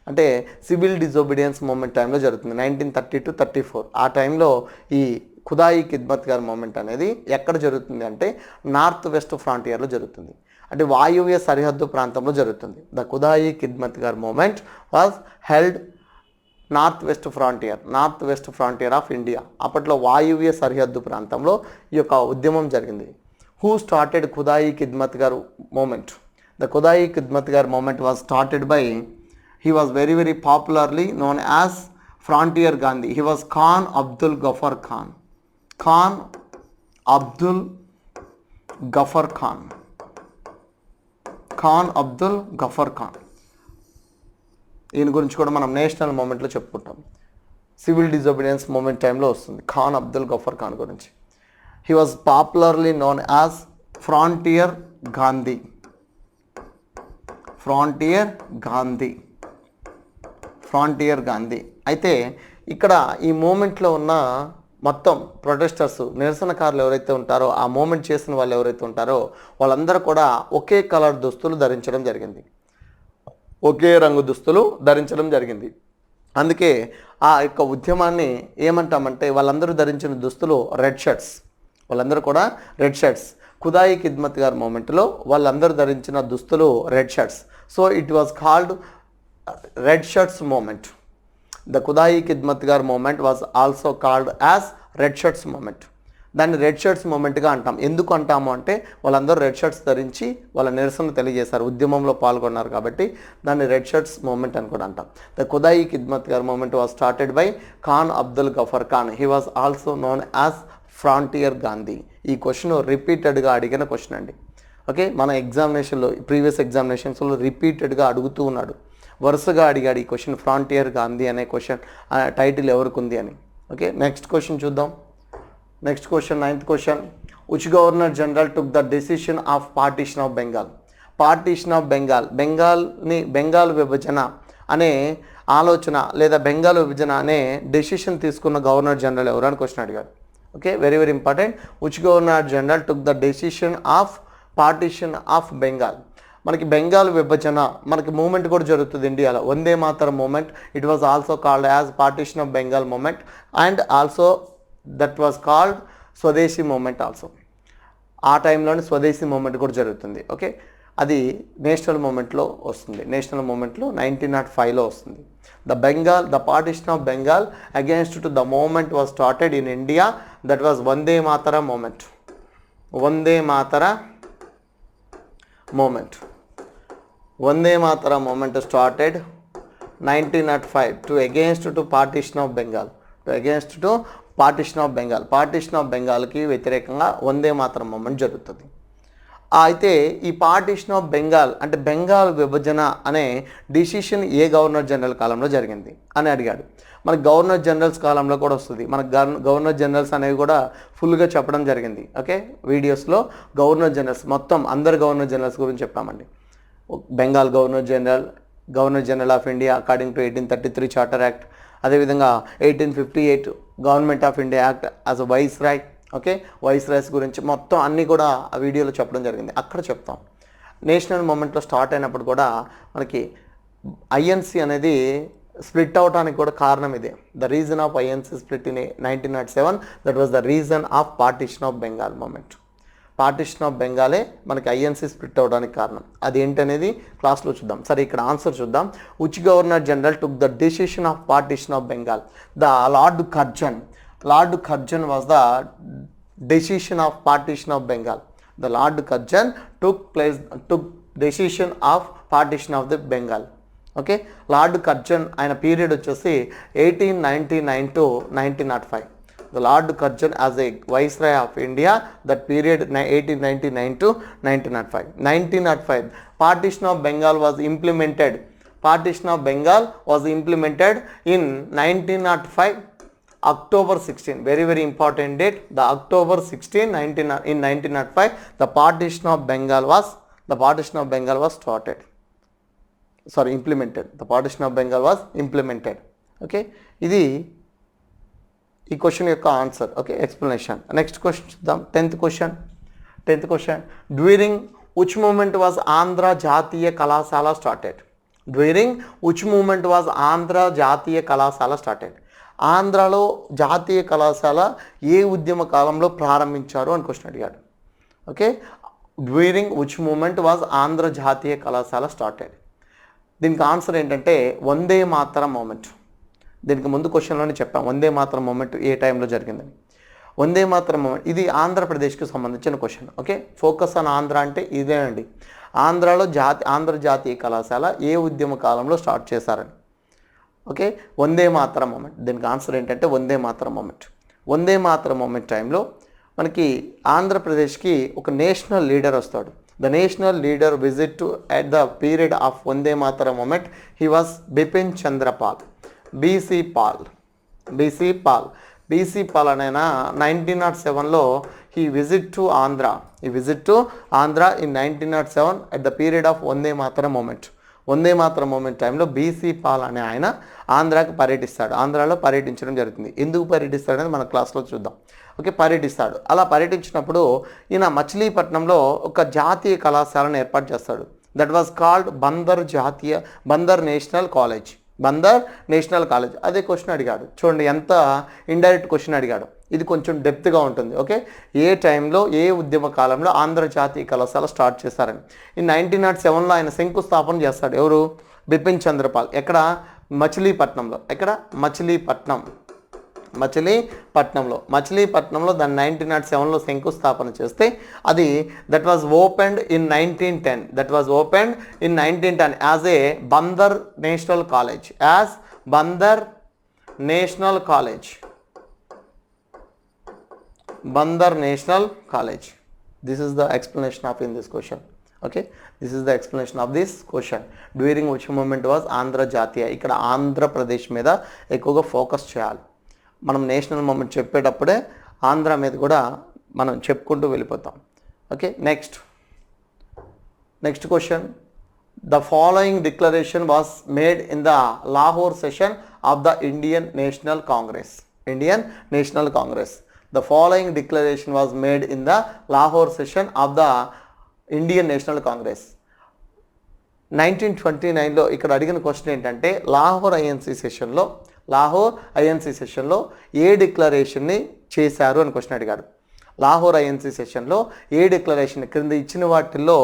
అంటే సివిల్ డిజోబీడియన్స్ మూమెంట్ టైంలో జరుగుతుంది, 1930 to 34. ఆ టైంలో ఈ ఖుదాయి ఖిద్మత్ గార్ మూమెంట్ అనేది ఎక్కడ జరుగుతుంది అంటే నార్త్ వెస్ట్ ఫ్రాంటియర్లో జరుగుతుంది, అంటే వాయువ్య సరిహద్దు ప్రాంతంలో జరుగుతుంది. The Khudai Khidmat గార్ movement was held north west frontier of India. అప్పట్లో వాయువ్య సరిహద్దు ప్రాంతంలో ఈ యొక్క ఉద్యమం జరిగింది. Who started Khudai Khidmat గార్ movement? The Khudai Khidmat గార్ movement was started by, he was very popularly known as Frontier Gandhi. He was Khan Abdul Ghaffar Khan. Khan Abdul Ghaffar Khan. Khan Abdul Ghaffar Khan. ఈయన గురించి కూడా మనం నేషనల్ మూమెంట్లో చెప్పుకుంటాం. Civil disobedience moment టైంలో వస్తుంది ఖాన్ అబ్దుల్ గఫర్ ఖాన్ గురించి. He was popularly known as Frontier Gandhi. Frontier Gandhi. అయితే ఇక్కడ ఈ మూమెంట్లో ఉన్న మొత్తం ప్రొటెస్టర్స్, నిరసనకారులు ఎవరైతే ఉంటారో, ఆ మూమెంట్ చేసిన వాళ్ళు ఎవరైతే ఉంటారో వాళ్ళందరూ కూడా ఒకే కలర్ దుస్తులు ధరించడం జరిగింది, ఒకే రంగు దుస్తులు ధరించడం జరిగింది. అందుకే ఆ యొక్క ఉద్యమాన్ని ఏమంటామంటే వాళ్ళందరూ ధరించిన దుస్తులు రెడ్ షర్ట్స్, వాళ్ళందరూ కూడా రెడ్ షర్ట్స్. ఖుదాయి ఖిద్మత్ గార్ మూమెంట్లో వాళ్ళందరూ ధరించిన దుస్తులు red shirts. So it was called red shirts movement. The Khudai Khidmat గార్ movement was also called as red shirts movement. దాన్ని రెడ్ షర్ట్స్ మూమెంట్గా అంటాం. ఎందుకు అంటాము అంటే వాళ్ళందరూ రెడ్ షర్ట్స్ ధరించి వాళ్ళ నిరసన తెలియజేశారు, ఉద్యమంలో పాల్గొన్నారు కాబట్టి దాన్ని రెడ్ షర్ట్స్ మూమెంట్ అని కూడా అంటాం. The Khudai Khidmat గార్ movement was started by Khan Abdul Ghaffar Khan. He was also known as Frontier Gandhi. ఈ క్వశ్చన్ రిపీటెడ్గా అడిగిన క్వశ్చన్ అండి. ఓకే, మన ఎగ్జామినేషన్లో ప్రీవియస్ ఎగ్జామినేషన్స్లో రిపీటెడ్గా అడుగుతూ ఉన్నాడు, వరుసగా అడిగాడు ఈ క్వశ్చన్, ఫ్రాంటియర్ గాంధీ అనే క్వశ్చన్ టైటిల్ ఎవరికి ఉంది అని. ఓకే, నెక్స్ట్ క్వశ్చన్ చూద్దాం. Next question, 9th question. Which governor general took the decision of partition of Bengal? Partition of Bengal, Bengal విభజన అనే ఆలోచన లేదా బెంగాల్ విభజన అనే డెసిషన్ తీసుకున్న గవర్నర్ జనరల్ ఎవరు అని క్వశ్చన్ అడిగాడు. Okay, very important. Which governor general took the decision of partition of Bengal? మనకి బెంగాల్ విభజన మనకి మూమెంట్ కూడా జరుగుతుంది ఇండియాలో, Vande Mataram movement. It was also called as partition of Bengal movement and also that was called Swadeshi movement also. ఆ టైంలోనే స్వదేశీ మూమెంట్ కూడా జరుగుతుంది. ఓకే, అది నేషనల్ మూమెంట్లో వస్తుంది. నేషనల్ మూమెంట్లో 1905లో వస్తుంది. The partition of Bengal against to the movement was started in India. That was Vande Mataram movement. Vande Mataram movement started 1905 to against to partition of Bengal. Partition of బెంగాల్కి వ్యతిరేకంగా వందే మాతరం మూమెంట్ జరుగుతుంది. అయితే ఈ పార్టీషన్ ఆఫ్ బెంగాల్ అంటే బెంగాల్ విభజన అనే డిసిషన్ ఏ గవర్నర్ జనరల్ కాలంలో జరిగింది అని అడిగాడు. మనకి గవర్నర్ జనరల్స్ కాలంలో కూడా వస్తుంది. మనకు గవర్నర్ జనరల్స్ అనేవి కూడా ఫుల్గా చెప్పడం జరిగింది. ఓకే, వీడియోస్లో గవర్నర్ జనరల్స్ మొత్తం అందరు గవర్నర్ జనరల్స్ గురించి చెప్పామండి. Bengal governor general of India according to 1833 charter act, అదేవిధంగా 1858 government of India act as a viceroy. Okay, viceroys గురించి మొత్తం అన్నీ కూడా ఆ వీడియోలో చెప్పడం జరిగింది, అక్కడ చెప్తాం. నేషనల్ మూమెంట్లో స్టార్ట్ అయినప్పుడు కూడా మనకి ఐఎన్సి అనేది స్ప్లిట్ అవడానికి కూడా కారణం ఇదే. The reason of INC split in 1907, that was the reason of partition of Bengal movement. Partition of బెంగాలే మనకి ఐఎన్సి స్ప్లిట్ అవడానికి కారణం. అది ఏంటనేది క్లాస్లో చూద్దాం. సరే, ఇక్కడ ఆన్సర్ చూద్దాం. Which governor general took the decision of partition of Bengal? The lord Curzon was the decision of partition of Bengal. The Lord Curzon took decision of partition of the Bengal. Okay, lord Curzon ఆయన period వచ్చేసి 1899 to 1905. The Lord Curzon as a Viceroy of India, that period 1899 to 1905. 1905 partition of Bengal was implemented. Partition of Bengal was implemented in 1905 October 16. Very important date. The October 16 in 1905 the partition of Bengal was started. Implemented. The partition of Bengal was implemented. Okay, ఇది ఈ question యొక్క answer. Okay, explanation. Next question చూద్దాం. 10th question. During which movement was Andhra Jatiya Kalasala started? During which movement was Andhra Jatiya Kalasala started? ఆంధ్రాలో జాతీయ కళాశాల ఏ ఉద్యమ కాలంలో ప్రారంభించారు అని క్వశ్చన్ అడిగాడు. Okay, during which movement was Andhra Jatiya Kalasala started. దీనికి ఆన్సర్ ఏంటంటే వందే మాతరం మూమెంట్. దీనికి ముందు క్వశ్చన్లోనే చెప్పాం వందే మాతరం మూమెంట్ ఏ టైంలో జరిగిందని. వందే మాతరం మూమెంట్ ఇది ఆంధ్రప్రదేశ్కి సంబంధించిన question. Okay, focus on Andhra అంటే ఇదే అండి. ఆంధ్రాలో ఆంధ్ర జాతీయ కళాశాల ఏ ఉద్యమ కాలంలో స్టార్ట్ చేశారని. ఓకే, వందే మాతరం మూమెంట్. దీనికి ఆన్సర్ ఏంటంటే వందే మాతరం మూమెంట్. వందే మాతరం మూమెంట్ టైంలో మనకి ఆంధ్రప్రదేశ్కి ఒక నేషనల్ లీడర్ వస్తాడు. The national leader visit at the period of Vande Mataram moment he was Bipin Chanderpaul. BC Paul అనైనా 1907లో he visit to Andhra in 1907 at the period of Vande Mataram movement. Vande Mataram movement టైంలో B C Pal అనే ఆయన ఆంధ్రాకి పర్యటిస్తాడు. ఆంధ్రాలో పర్యటించడం జరుగుతుంది. ఎందుకు పర్యటిస్తాడు అనేది మన క్లాస్లో చూద్దాం. ఓకే, పర్యటిస్తాడు. అలా పర్యటించినప్పుడు ఈయన మచిలీపట్నంలో ఒక జాతీయ కళాశాలను ఏర్పాటు చేస్తాడు. That was called Bandar national college. అదే క్వశ్చన్ అడిగాడు. చూడండి ఎంత ఇండైరెక్ట్ క్వశ్చన్ అడిగాడు. ఇది కొంచెం డెప్త్గా ఉంటుంది. ఓకే, ఏ టైంలో ఏ ఉద్యమ కాలంలో ఆంధ్ర జాతీయ కళాశాల స్టార్ట్ చేశారని. ఈ 1907లో ఆయన శంకుస్థాపన చేస్తాడు. ఎవరు? బిపిన్ చంద్రపాల్. ఎక్కడ? మచిలీపట్నంలో. ఎక్కడ? మచిలీపట్నంలో దాన్ని 1907లో శంకుస్థాపన చేస్తే అది that was opened in 1910 as a Bandar national college. This is the explanation of in this question. Okay, this is the explanation of this question. During which moment was Andhra జాతీయ. ఇక్కడ ఆంధ్రప్రదేశ్ మీద ఎక్కువగా ఫోకస్ చేయాలి. మనం నేషనల్ మూమెంట్ చెప్పేటప్పుడే ఆంధ్ర మీద కూడా మనం చెప్పుకుంటూ వెళ్ళిపోతాం. Okay, next question. The following declaration was made in the Lahore session of the Indian National Congress. The following declaration was made in the Lahore session of the Indian National Congress. 1929లో ఇక్కడ అడిగిన question ఏంటంటే Lahore INC సెషన్లో ఏ డిక్లరేషన్ని చేశారు అని question అడిగాడు. Lahore INC సెషన్లో ఏ declaration క్రింద ఇచ్చిన వాటిల్లో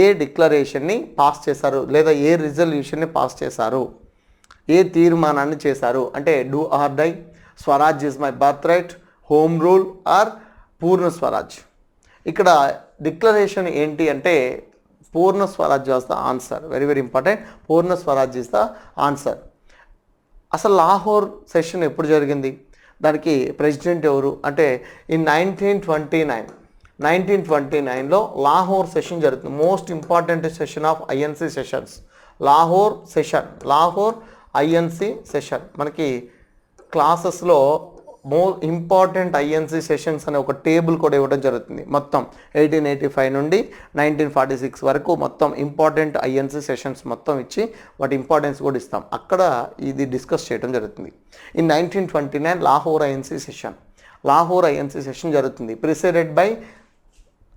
ఏ డిక్లరేషన్ని పాస్ చేశారు లేదా ఏ రిజల్యూషన్ని పాస్ చేశారు, ఏ తీర్మానాన్ని చేశారు అంటే do or die, Swaraj is my birth right, home rule or Purna Swaraj. ఇక్కడ డిక్లరేషన్ ఏంటి అంటే Purna Swaraj was the answer. Very very important. Purna Swaraj is the answer. అసలు లాహోర్ సెషన్ ఎప్పుడు జరిగింది, దానికి ప్రెసిడెంట్ ఎవరు అంటే ఇన్ 1929లో లాహోర్ సెషన్ జరుగుతుంది. Most important session of INC sessions Lahore INC session. మనకి క్లాసెస్లో ఇంపార్టెంట్ ఐఎన్సీ సెషన్స్ అనే ఒక టేబుల్ కూడా ఇవ్వడం జరుగుతుంది. మొత్తం 1885 నుండి 1946 వరకు మొత్తం ఇంపార్టెంట్ ఐఎన్సీ సెషన్స్ మొత్తం ఇచ్చి వాటి ఇంపార్టెన్స్ కూడా ఇస్తాం. అక్కడ ఇది డిస్కస్ చేయడం జరుగుతుంది. ఇన్ 1929 లాహోర్ ఐఎన్సీ సెషన్ జరుగుతుంది. Presided by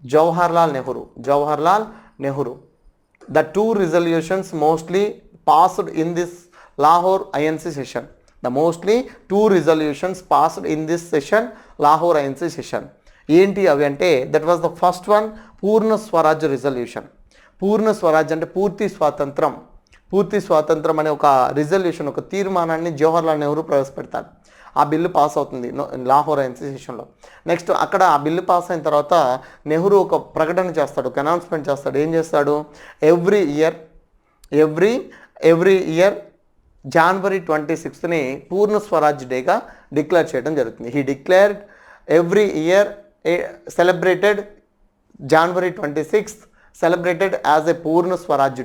Jawaharlal Nehru. The two resolutions mostly passed in this Lahore INC session. Lahore INC session ఏంటి అవి అంటే that was the first one Purna Swaraj resolution. Purna Swaraj అంటే పూర్తి స్వాతంత్రం అనే ఒక రిజల్యూషన్, ఒక తీర్మానాన్ని జవహర్లాల్ నెహ్రూ ప్రవేశపెడతాడు. ఆ బిల్లు పాస్ అవుతుంది లాహోర్ ఐఎన్సీ సెషన్లో. నెక్స్ట్ అక్కడ ఆ బిల్లు పాస్ అయిన తర్వాత నెహ్రూ ఒక ప్రకటన చేస్తాడు, ఒక అనౌన్స్మెంట్ చేస్తాడు. ఏం చేస్తాడు? ఎవ్రీ ఇయర్ January 26ని పూర్ణ స్వరాజ్ డేగా డిక్లేర్ చేయడం జరుగుతుంది. He declared every year celebrated January 26th celebrated as a Purna Swaraj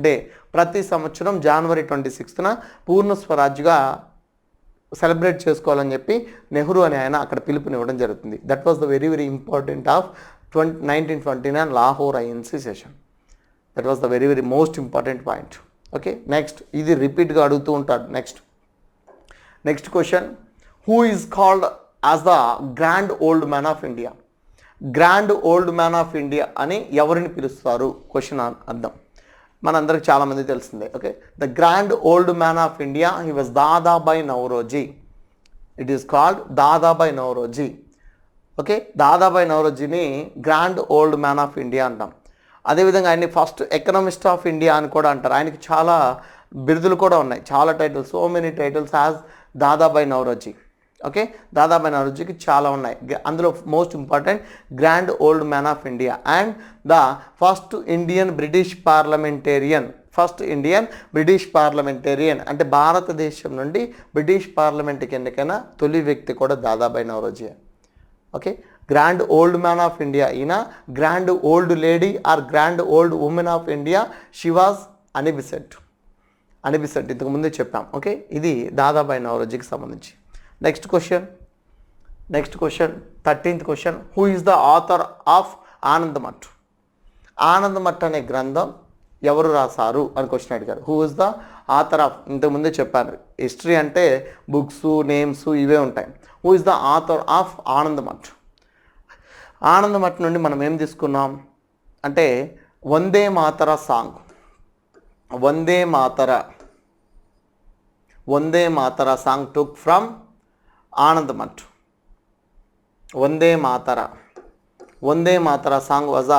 day. ప్రతి సంవత్సరం January 26న పూర్ణ స్వరాజ్గా సెలబ్రేట్ చేసుకోవాలని చెప్పి నెహ్రూ అనే ఆయన అక్కడ పిలుపునివ్వడం జరుగుతుంది. That was the very very important of 1929 Lahore INC session. That was the very very most important point. Okay, next ఇది రిపీట్గా అడుగుతూ ఉంటాడు. Next question. Who is called as the grand old man of India అని ఎవరిని పిలుస్తారు? Question అర్థం. మనందరికి చాలామంది తెలిసిందే. Okay, the grand old man of India he was Dadabhai Naoroji. It is called Dadabhai Naoroji. Okay, Dadabhai నౌరోజీని grand old man of India అంటాం. అదేవిధంగా ఆయన్ని ఫస్ట్ ఎకనామిస్ట్ ఆఫ్ ఇండియా అని కూడా అంటారు. ఆయనకి చాలా బిరుదులు కూడా ఉన్నాయి, చాలా titles, so many titles as Dadabhai Naoroji. Okay, Dadabhai నౌరోజీకి చాలా ఉన్నాయి. అందులో most important grand old man of India and the first Indian British parliamentarian. First Indian British parliamentarian అంటే భారతదేశం నుండి బ్రిటిష్ పార్లమెంట్కి ఎన్నికైన తొలి వ్యక్తి కూడా Dadabhai Naoroji. Okay, grand old man of India ఈయన. Grand old lady are grand old women of India she was Annie Besant. ఇంతకు ముందే చెప్పాం. ఓకే, ఇది దాదాబాయి నౌరోజీకి సంబంధించి. Next question 13th question. Who is the author of Anandamath? Anandamath అనే గ్రంథం ఎవరు రాశారు అని క్వశ్చన్ అడిగారు. Who is the author of? ఇంతకుముందే చెప్పాను, హిస్టరీ అంటే బుక్స్ నేమ్స్ ఇవే ఉంటాయి. Who is the author of Anandamath? Anandamath నుండి మనం ఏం తీసుకున్నాం అంటే Vande Mataram song. Vande Mataram song took from Anandamath. Vande Mataram song was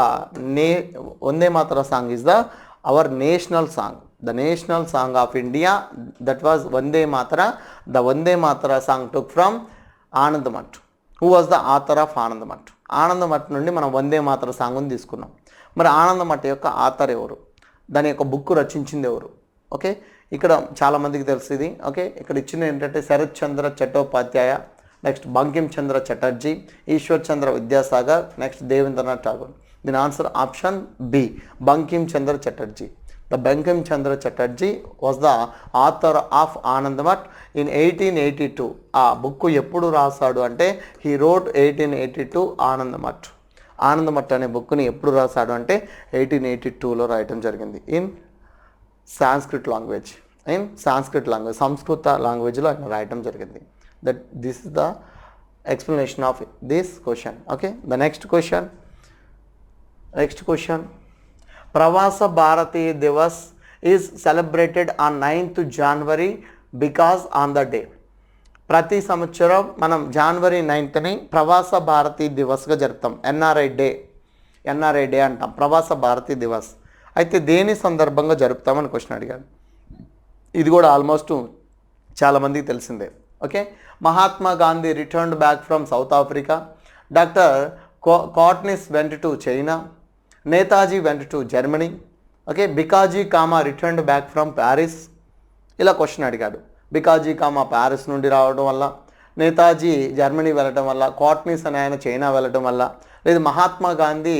Vande Mataram song is our national song, the national song of India. That was Vande Matara. The Vande Matara song took from Anandamath. Who was the author of Anandamath? Anandamath నుండి మనం వందే మాతర సాంగ్ని తీసుకున్నాం. మరి ఆనందమఠ్ యొక్క author ఎవరు, దాని యొక్క book రచించింది ఎవరు? ఓకే, ఇక్కడ చాలామందికి తెలుసు ఇది. ఓకే, ఇక్కడ ఇచ్చింది ఏంటంటే శరత్ చంద్ర చట్టోపాధ్యాయ, నెక్స్ట్ బంకిం చంద్ర చటర్జీ, ఈశ్వర్ చంద్ర విద్యాసాగర్, నెక్స్ట్ దేవేంద్రనాథ్ ఠాగూర్. దీని answer option B, Bankim Chandra Chatterjee. The Bankim Chandra Chatterjee was the author of Anandamath in 1882. ఆ బుక్ ఎప్పుడు రాశాడు అంటే హీ రోట్ 1882 ఆనందమఠ్ అనే బుక్ని ఎప్పుడు రాశాడు అంటే 1882లో రాయటం జరిగింది. In Sanskrit language. సంస్కృత లాంగ్వేజ్లో ఆయన రాయటం జరిగింది. That this is the explanation of this question. Okay, the next question. Pravasa Bharatiya Divas is celebrated on 9th January because on the day. ప్రతి సంవత్సరం మనం January 9th ప్రవాస భారతీయ దివస్గా జరుపుతాం. ఎన్ఆర్ఐ డే అంటాం, ప్రవాస భారతీయ దివస్. అయితే దేని సందర్భంగా జరుపుతామని క్వశ్చన్ అడిగాడు. ఇది కూడా ఆల్మోస్ట్ చాలామందికి తెలిసిందే. Okay, Mahatma Gandhi returned back from South Africa. Doctor Kotnis went to China. Netaji went to Germany. Okay, Bhikaji Cama returned back from Paris. ఇలా క్వశ్చన్ అడిగాడు. బికాజీ కామా ప్యారిస్ నుండి రావడం వల్ల, నేతాజీ జర్మనీ వెళ్ళడం వల్ల, కాట్నిస్ అనే ఆయన చైనా వెళ్ళడం వల్ల, లేదు మహాత్మా గాంధీ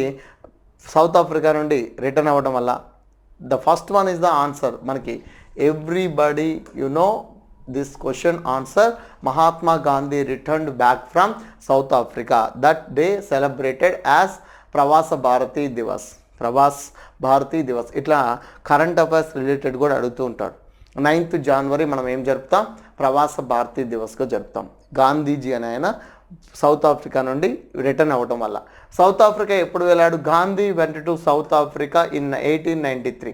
సౌత్ ఆఫ్రికా నుండి రిటర్న్ అవ్వడం వల్ల. The first one is the answer. మనకి everybody you know this question answer. Mahatma Gandhi returned back from South Africa. That day celebrated as Pravasa Bharati Divas. ఇట్లా కరెంట్ అఫైర్స్ రిలేటెడ్ కూడా అడుగుతూ ఉంటాడు. 9th January మనం ఏం జరుపుతాం? ప్రవాస భారతీ దివస్గా జరుపుతాం. గాంధీజీ అని ఆయన సౌత్ ఆఫ్రికా నుండి రిటర్న్ అవ్వడం వల్ల. సౌత్ ఆఫ్రికా ఎప్పుడు వెళ్ళాడు? Gandhi went to South Africa in 1893.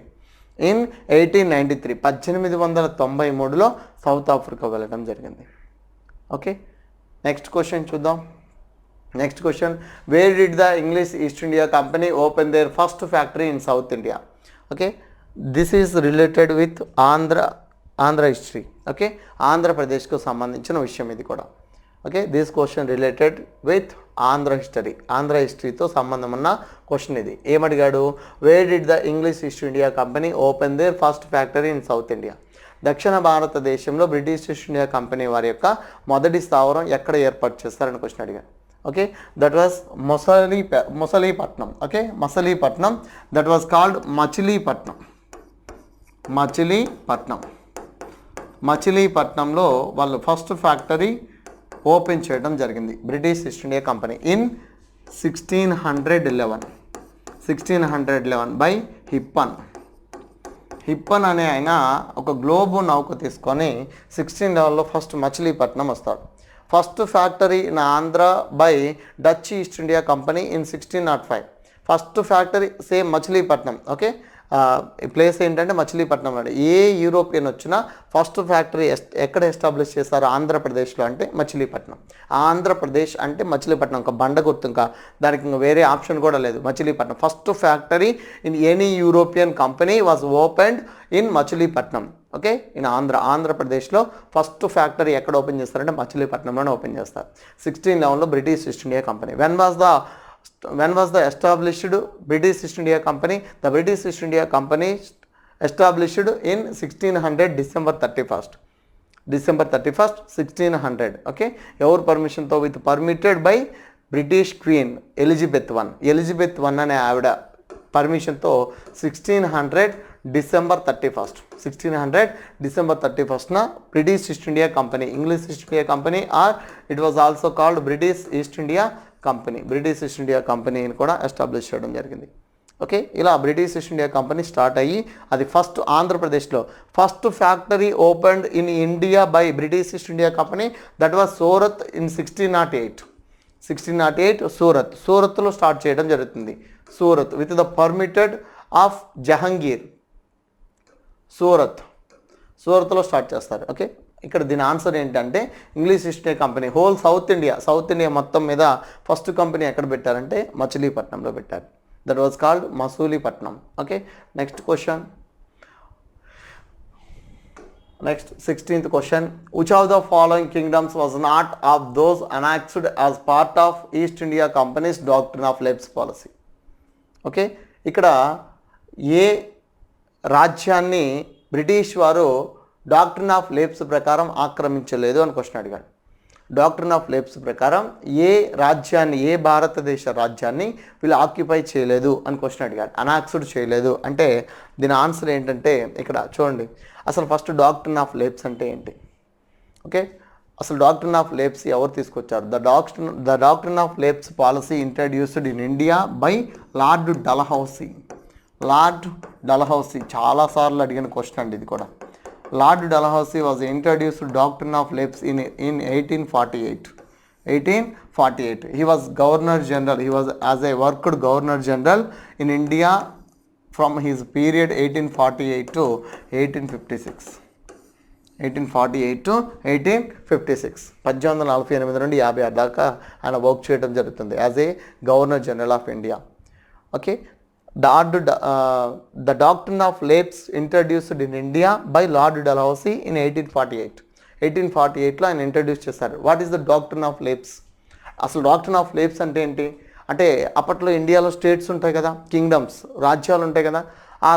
1893లో సౌత్ ఆఫ్రికా వెళ్ళడం జరిగింది. ఓకే, నెక్స్ట్ క్వశ్చన్ చూద్దాం. Next question, where did the English East India Company open there first factory in South India? Okay, this is related with Andhra history. Okay, ఆంధ్రప్రదేశ్కు సంబంధించిన విషయం ఇది కూడా. Okay, this question related with Andhra హిస్టరీతో సంబంధం ఉన్న question ఇది. ఏమడిగాడు? Where did the English East India Company open there first factory in South India? దక్షిణ భారతదేశంలో బ్రిటిష్ ఈస్ట్ ఇండియా కంపెనీ వారి యొక్క మొదటి స్థావరం ఎక్కడ ఏర్పాటు చేస్తారని క్వశ్చన్ అడిగాడు. Okay, that was Machilipatnam. Okay, Machilipatnam. That was called మచిలీపట్నంలో వాళ్ళు ఫస్ట్ ఫ్యాక్టరీ ఓపెన్ చేయడం జరిగింది British East India company in 1611 by హిప్పన్ అనే ఆయన ఒక గ్లోబ్ నౌక తీసుకొని 1611లో ఫస్ట్ మచిలీపట్నం వస్తాడు. First factory in Andhra by Dutch east India company in 1605. First factory same Machilipatnam. Okay, place ఏంటంటే మచిలీపట్నం అండి. ఏ యూరోపియన్ వచ్చినా ఫస్ట్ ఫ్యాక్టరీ ఎక్కడ ఎస్టాబ్లిష్ చేస్తారు? ఆంధ్రప్రదేశ్లో అంటే మచిలీపట్నం. ఆంధ్రప్రదేశ్ అంటే మచిలీపట్నం, ఒక బండ గుర్తు, ఇంకా దానికి ఇంకా వేరే ఆప్షన్ కూడా లేదు, Machilipatnam. First factory in any European company was opened in Machilipatnam. Okay, in ఆంధ్రప్రదేశ్లో ఫస్ట్ ఫ్యాక్టరీ ఎక్కడ ఓపెన్ చేస్తారంటే మచిలీపట్నంలోనే ఓపెన్ చేస్తారు. 1611లో British East India Company. When was the established British East India Company? The British East India Company established in 1600 December 31st. December 31st, 1600. Okay, your permission తో with permitted by British Queen Elizabeth I అనే ఆవిడ పర్మిషన్తో 1600 December 31st 1600 British East India Company, English East India Company, or it was also called British East India Company, British East India కంపెనీని కూడా establish చేయడం జరిగింది. Okay, ఇలా British East India Company start అయ్యి అది ఫస్ట్ ఆంధ్రప్రదేశ్లో first factory opened in India by British East India Company, that was Surat in 1608 సూరత్లో start చేయడం జరుగుతుంది. Surat with the permitted of Jahangir. సూరత్లో start చేస్తారు. ఓకే, ఇక్కడ దీని ఆన్సర్ ఏంటంటే English East India company whole south India మొత్తం మీద ఫస్ట్ కంపెనీ ఎక్కడ పెట్టారంటే మచిలీపట్నంలో పెట్టారు. That was called Masulipatnam. Okay, next question. Next 16th question. Which of the following kingdoms was not of those annexed as part of East India companies doctrine of lapse policy? Okay, ఇక్కడ ఏ రాజ్యాన్ని British వారు doctrine of labs ప్రకారం ఆక్రమించలేదు అని question అడిగాడు. Doctrine of labs ప్రకారం ఏ రాజ్యాన్ని, ఏ భారతదేశ రాజ్యాన్ని వీళ్ళు ఆక్యుపై చేయలేదు అని క్వశ్చన్ అడిగాడు, అనాక్స్డ్ చేయలేదు అంటే దీని ఆన్సర్ ఏంటంటే ఇక్కడ చూడండి. అసలు ఫస్ట్ డాక్ట్రిన్ ఆఫ్ లేబ్స్ అంటే ఏంటి? ఓకే, అసలు డాక్ట్రిన్ ఆఫ్ లేబ్స్ ఎవరు తీసుకొచ్చారు? The doctrine of lapse policy introduced in India by Lord Dalhousie. చాలాసార్లు అడిగిన క్వశ్చన్ అండి ఇది కూడా. Lord Dalhousie was introduced doctrine of labs in 1848. He was Governor General. He was as a worked Governor General in India from his period 1848 to 1856. 1848 to 1856. 1848 నుండి 56 దాకా ఆయన work చేయడం జరుగుతుంది as a governor general of India. Okay, the doctrine of Lapse introduced in India by Lord Dalhousie in 1848. 1848లో ఆయన introduce చేశారు. What is the doctrine of labs? అసలు doctrine of labs అంటే ఏంటి అంటే, అప్పట్లో ఇండియాలో స్టేట్స్ ఉంటాయి కదా, కింగ్డమ్స్, రాజ్యాలు ఉంటాయి కదా, ఆ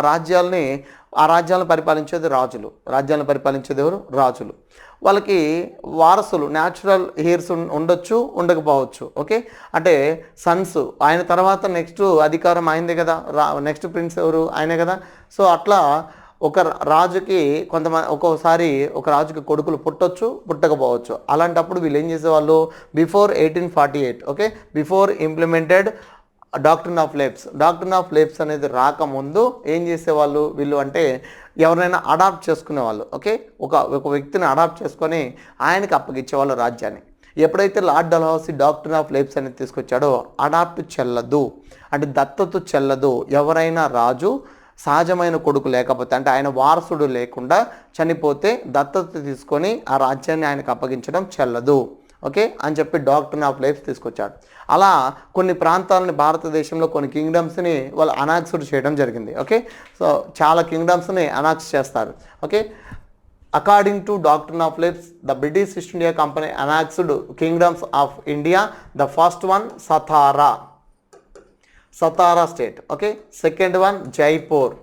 రాజ్యాలను పరిపాలించేది రాజులు. రాజ్యాలను పరిపాలించేది ఎవరు? రాజులు. వాళ్ళకి వారసులు, న్యాచురల్ హెయిర్స్ ఉండొచ్చు, ఉండకపోవచ్చు. ఓకే, అంటే సన్స్, ఆయన తర్వాత నెక్స్ట్ అధికారం ఆయనదే కదా, నెక్స్ట్ ప్రిన్స్ ఎవరు? ఆయనే కదా. సో అట్లా ఒక రాజుకి ఒక్కోసారి ఒక రాజుకి కొడుకులు పుట్టొచ్చు, పుట్టకపోవచ్చు. అలాంటప్పుడు వీళ్ళు ఏం చేసేవాళ్ళు? Before 1848, okay, before implemented doctrine of labs అనేది రాకముందు ఏం చేసేవాళ్ళు వీళ్ళు అంటే, ఎవరైనా అడాప్ట్ చేసుకునేవాళ్ళు. ఓకే, ఒక వ్యక్తిని అడాప్ట్ చేసుకొని ఆయనకి అప్పగించేవాళ్ళు రాజ్యాన్ని. ఎప్పుడైతే lord Dalhousie doctrine of labs అనేది తీసుకొచ్చాడో, అడాప్ట్ చెల్లదు అంటే దత్తత చెల్లదు. ఎవరైనా రాజు సహజమైన కొడుకు లేకపోతే, అంటే ఆయన వారసుడు లేకుండా చనిపోతే దత్తత తీసుకొని ఆ రాజ్యాన్ని ఆయనకు అప్పగించడం చెల్లదు. ఓకే అని చెప్పి డాక్ట్రిన్ ఆఫ్ లేబ్స్ తీసుకొచ్చాడు. అలా కొన్ని ప్రాంతాలని, భారతదేశంలో కొన్ని కింగ్డమ్స్ని వాళ్ళు అనాక్స్డ్ చేయడం జరిగింది. ఓకే, సో చాలా కింగ్డమ్స్ని అనాక్స్ చేస్తారు. Okay, according to doctrine of lapse, the British East India company annexed kingdoms of India. The first one Satara state. Okay, second one Jaipur.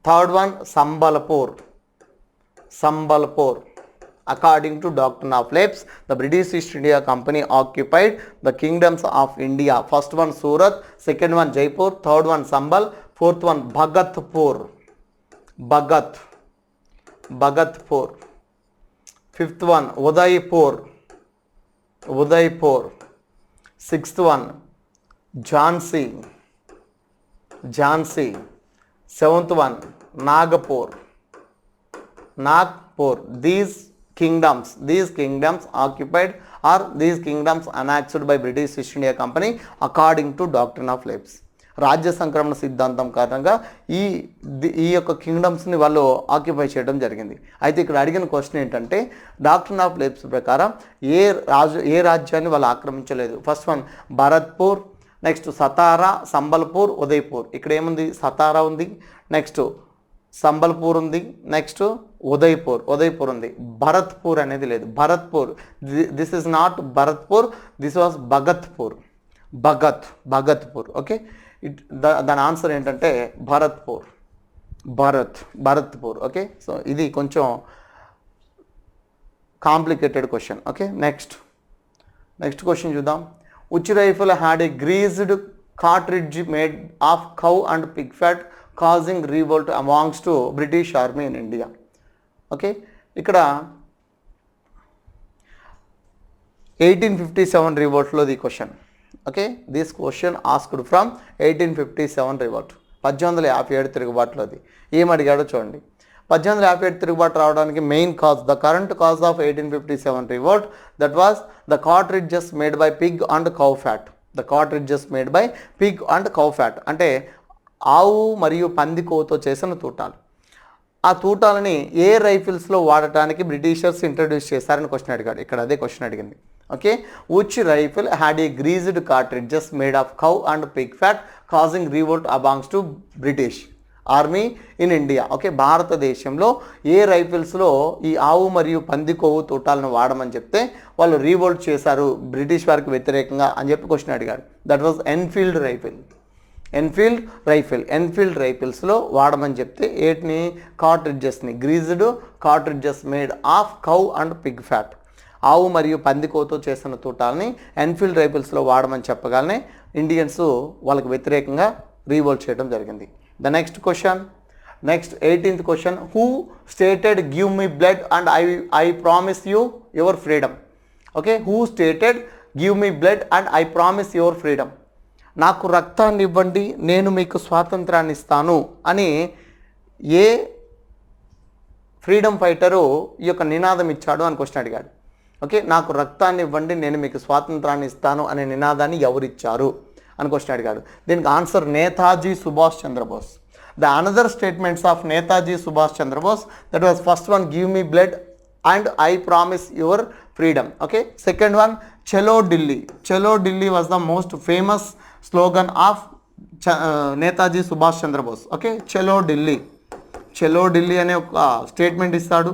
Third one Sambalpur. According to doctrine of Lapse, the British East India Company occupied the kingdoms of India. First one Surat, second one Jaipur, third one Sambal, fourth one Bhagatpur. Fifth one Udaipur. Sixth one Jhansi. Seventh one Nagpur. These kingdoms occupied, or these kingdoms annexed by British East India Company according to doctrine of Lapse. రాజ్య సంక్రమణ సిద్ధాంతం కారణంగా ఈ యొక్క కింగ్డమ్స్ని వాళ్ళు occupy చేయడం జరిగింది. అయితే ఇక్కడ అడిగిన క్వశ్చన్ ఏంటంటే డాక్ట్రిన్ ఆఫ్ లెప్స్ ప్రకారం ఏ రాజ్యాన్ని వాళ్ళు ఆక్రమించలేదు. First one Bharatpur, next Satara, Sambalpur, Udaipur. ఇక్కడ ఏముంది, సతారా ఉంది, నెక్స్ట్ సంబల్పూర్ ఉంది, నెక్స్ట్ ఉదయ్పూర్ ఉంది. భరత్పూర్ అనేది లేదు. Bharatpur, this is not Bharatpur, this was Bhagatpur. Okay, దాని ఆన్సర్ ఏంటంటే భరత్పూర్. ఓకే, సో ఇది కొంచెం complicated question. Okay, next question చూద్దాం. Which rifle had a greased cartridge made of cow and pig fat causing revolt amongst British Army in India? Okay, ఇక్కడ 1857 రివోల్ట్లో ది question. Okay, this question asked from 1857 revolt, 1857 తిరుగుబాటులోది. ఏం అడిగాడో చూడండి. 1857 తిరుగుబాటు రావడానికి main cause, the current cause of 1857 revolt, that was the cartridges made by pig and cow fat. అంటే ఆవు మరియు పంది కొవ్వుతో చేసిన తూటాలు. ఆ తూటాలని ఏ రైఫిల్స్లో వాడటానికి బ్రిటిషర్స్ ఇంట్రడ్యూస్ చేశారని క్వశ్చన్ అడిగాడు. ఇక్కడ అదే క్వశ్చన్ అడిగింది. Okay, which rifle had a greased cartridges made of cow and pig fat causing revolt amongst to British army in India. Okay, భారతదేశంలో ఏ రైఫిల్స్లో ఈ ఆవు మరియు పంది కొవ్వు తూటాలను వాడమని చెప్తే వాళ్ళు రీవోల్ట్ చేశారు బ్రిటిష్ వారికి వ్యతిరేకంగా అని చెప్పి క్వశ్చన్ అడిగారు. దట్ వాజ్ ఎన్ఫీల్డ్ రైఫిల్స్లో వాడమని చెప్తే ఏటిని, కార్ట్రిడ్జెస్ని, greased cartridges made of cow and pig fat, ఆవు మరియు పంది కొవ్వుతో చేసిన తూటాలని ఎన్ఫీల్డ్ రైఫిల్స్లో వాడమని చెప్పగానే ఇండియన్స్ వాళ్ళకి వ్యతిరేకంగా రీవోల్ట్ చేయడం జరిగింది. The next 18th question, who stated give me blood and I promise you your freedom? Okay, who stated give me blood and I promise your freedom? నాకు రక్తాన్ని ఇవ్వండి, నేను మీకు స్వాతంత్రాన్ని ఇస్తాను అని ఏ ఫ్రీడమ్ ఫైటరు ఈ యొక్క నినాదం ఇచ్చాడు అని క్వశ్చన్ అడిగాడు. ఓకే, నాకు రక్తాన్ని ఇవ్వండి, నేను మీకు స్వాతంత్రాన్ని ఇస్తాను అనే నినాదాన్ని ఎవరిచ్చారు అని క్వశ్చన్ అడిగాడు. దీనికి answer Netaji Subhash Chandra Bose. The another statements of Netaji Subhash Chandra Bose, that was first one give me blood and I promise your freedom. Okay, second one Chalo Delhi was the most famous slogan of Netaji Subhash Chandra Bose. Okay, Chalo Delhi అనే ఒక స్టేట్మెంట్ ఇస్తాడు.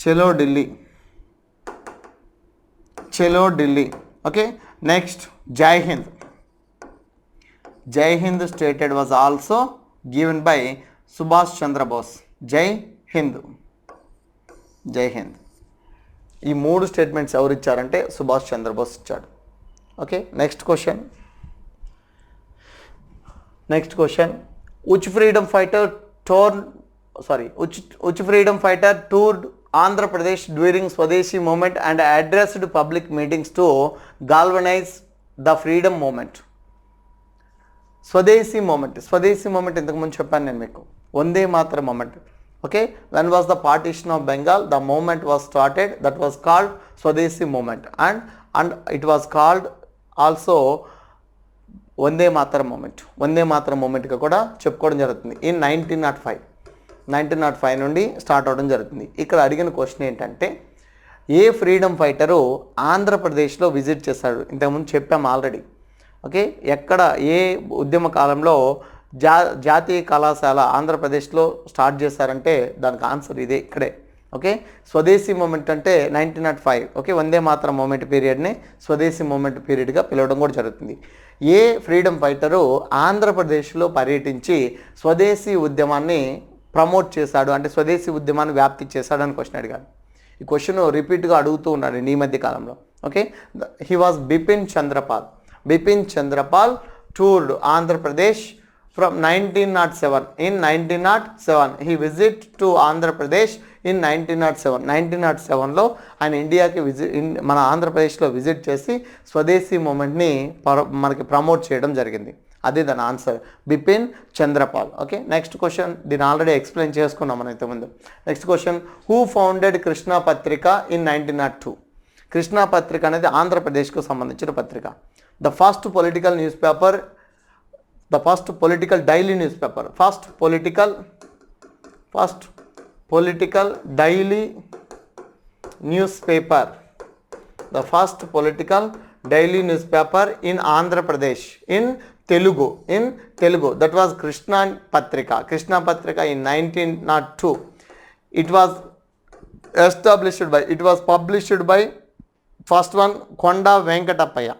చలో ఢిల్లీ. ఓకే, నెక్స్ట్ జై Hind stated was also given by Subhash Chandrabose. జై హింద్. ఈ 3 statements ఎవరు ఇచ్చారంటే సుభాష్ చంద్రబోస్ ఇచ్చాడు. Okay, next question which freedom fighter toured Andhra Pradesh during Swadeshi movement and addressed public meetings to galvanize the freedom movement? Swadeshi movement ఇంతకు ముందు చెప్పాను నేను మీకు. Vande Mataram movement. Okay, when was the partition of Bengal, the movement was started, that was called Swadeshi movement and it was called also Vande Mataram మూమెంట్గా కూడా చెప్పుకోవడం జరుగుతుంది. In 1905 నుండి స్టార్ట్ అవడం జరుగుతుంది. ఇక్కడ అడిగిన క్వశ్చన్ ఏంటంటే ఏ ఫ్రీడమ్ ఫైటరు ఆంధ్రప్రదేశ్లో విజిట్ చేశాడు? ఇంతకుముందు చెప్పాము ఆల్రెడీ. ఓకే, ఎక్కడ ఏ ఉద్యమ కాలంలో జాతీయ కళాశాల ఆంధ్రప్రదేశ్లో స్టార్ట్ చేశారంటే దానికి ఆన్సర్ ఇదే, ఇక్కడే. ఓకే, స్వదేశీ మూమెంట్ అంటే 1905. ఓకే, వందే మాతరం మూమెంట్ పీరియడ్ని స్వదేశీ మూమెంట్ పీరియడ్గా పిలవడం కూడా జరుగుతుంది. ఏ ఫ్రీడమ్ ఫైటరు ఆంధ్రప్రదేశ్లో పర్యటించి స్వదేశీ ఉద్యమాన్ని ప్రమోట్ చేశాడు అంటే స్వదేశీ ఉద్యమాన్ని వ్యాప్తి చేశాడు అని క్వశ్చన్ అడిగాడు. ఈ క్వశ్చన్ రిపీట్గా అడుగుతూ ఉన్నాడు ఈ మధ్య కాలంలో. Okay, he was Bipin Chanderpaul టూర్డ్ Andhra Pradesh from 1907. In 1907 he visit to Andhra Pradesh in 1907లో ఆయన ఇండియాకి మన ఆంధ్రప్రదేశ్లో విజిట్ చేసి స్వదేశీ మూమెంట్ని మనకి ప్రమోట్ చేయడం జరిగింది. అదే దాని answer, Bipin Chanderpaul. Okay, next question, దీన్ని ఆల్రెడీ ఎక్స్ప్లెయిన్ చేసుకున్నాం మనం ఇంతకుముందు. Next question, who founded Krishna పత్రిక ఇన్ 1902? కృష్ణా పత్రిక అనేది ఆంధ్రప్రదేశ్కు సంబంధించిన పత్రిక. The first political news paper The first political daily newspaper. First political daily newspaper. The first political daily newspaper in Andhra Pradesh in Telugu. That was Krishna Patrika in 1902. It was published by first one Konda Venkatapaya.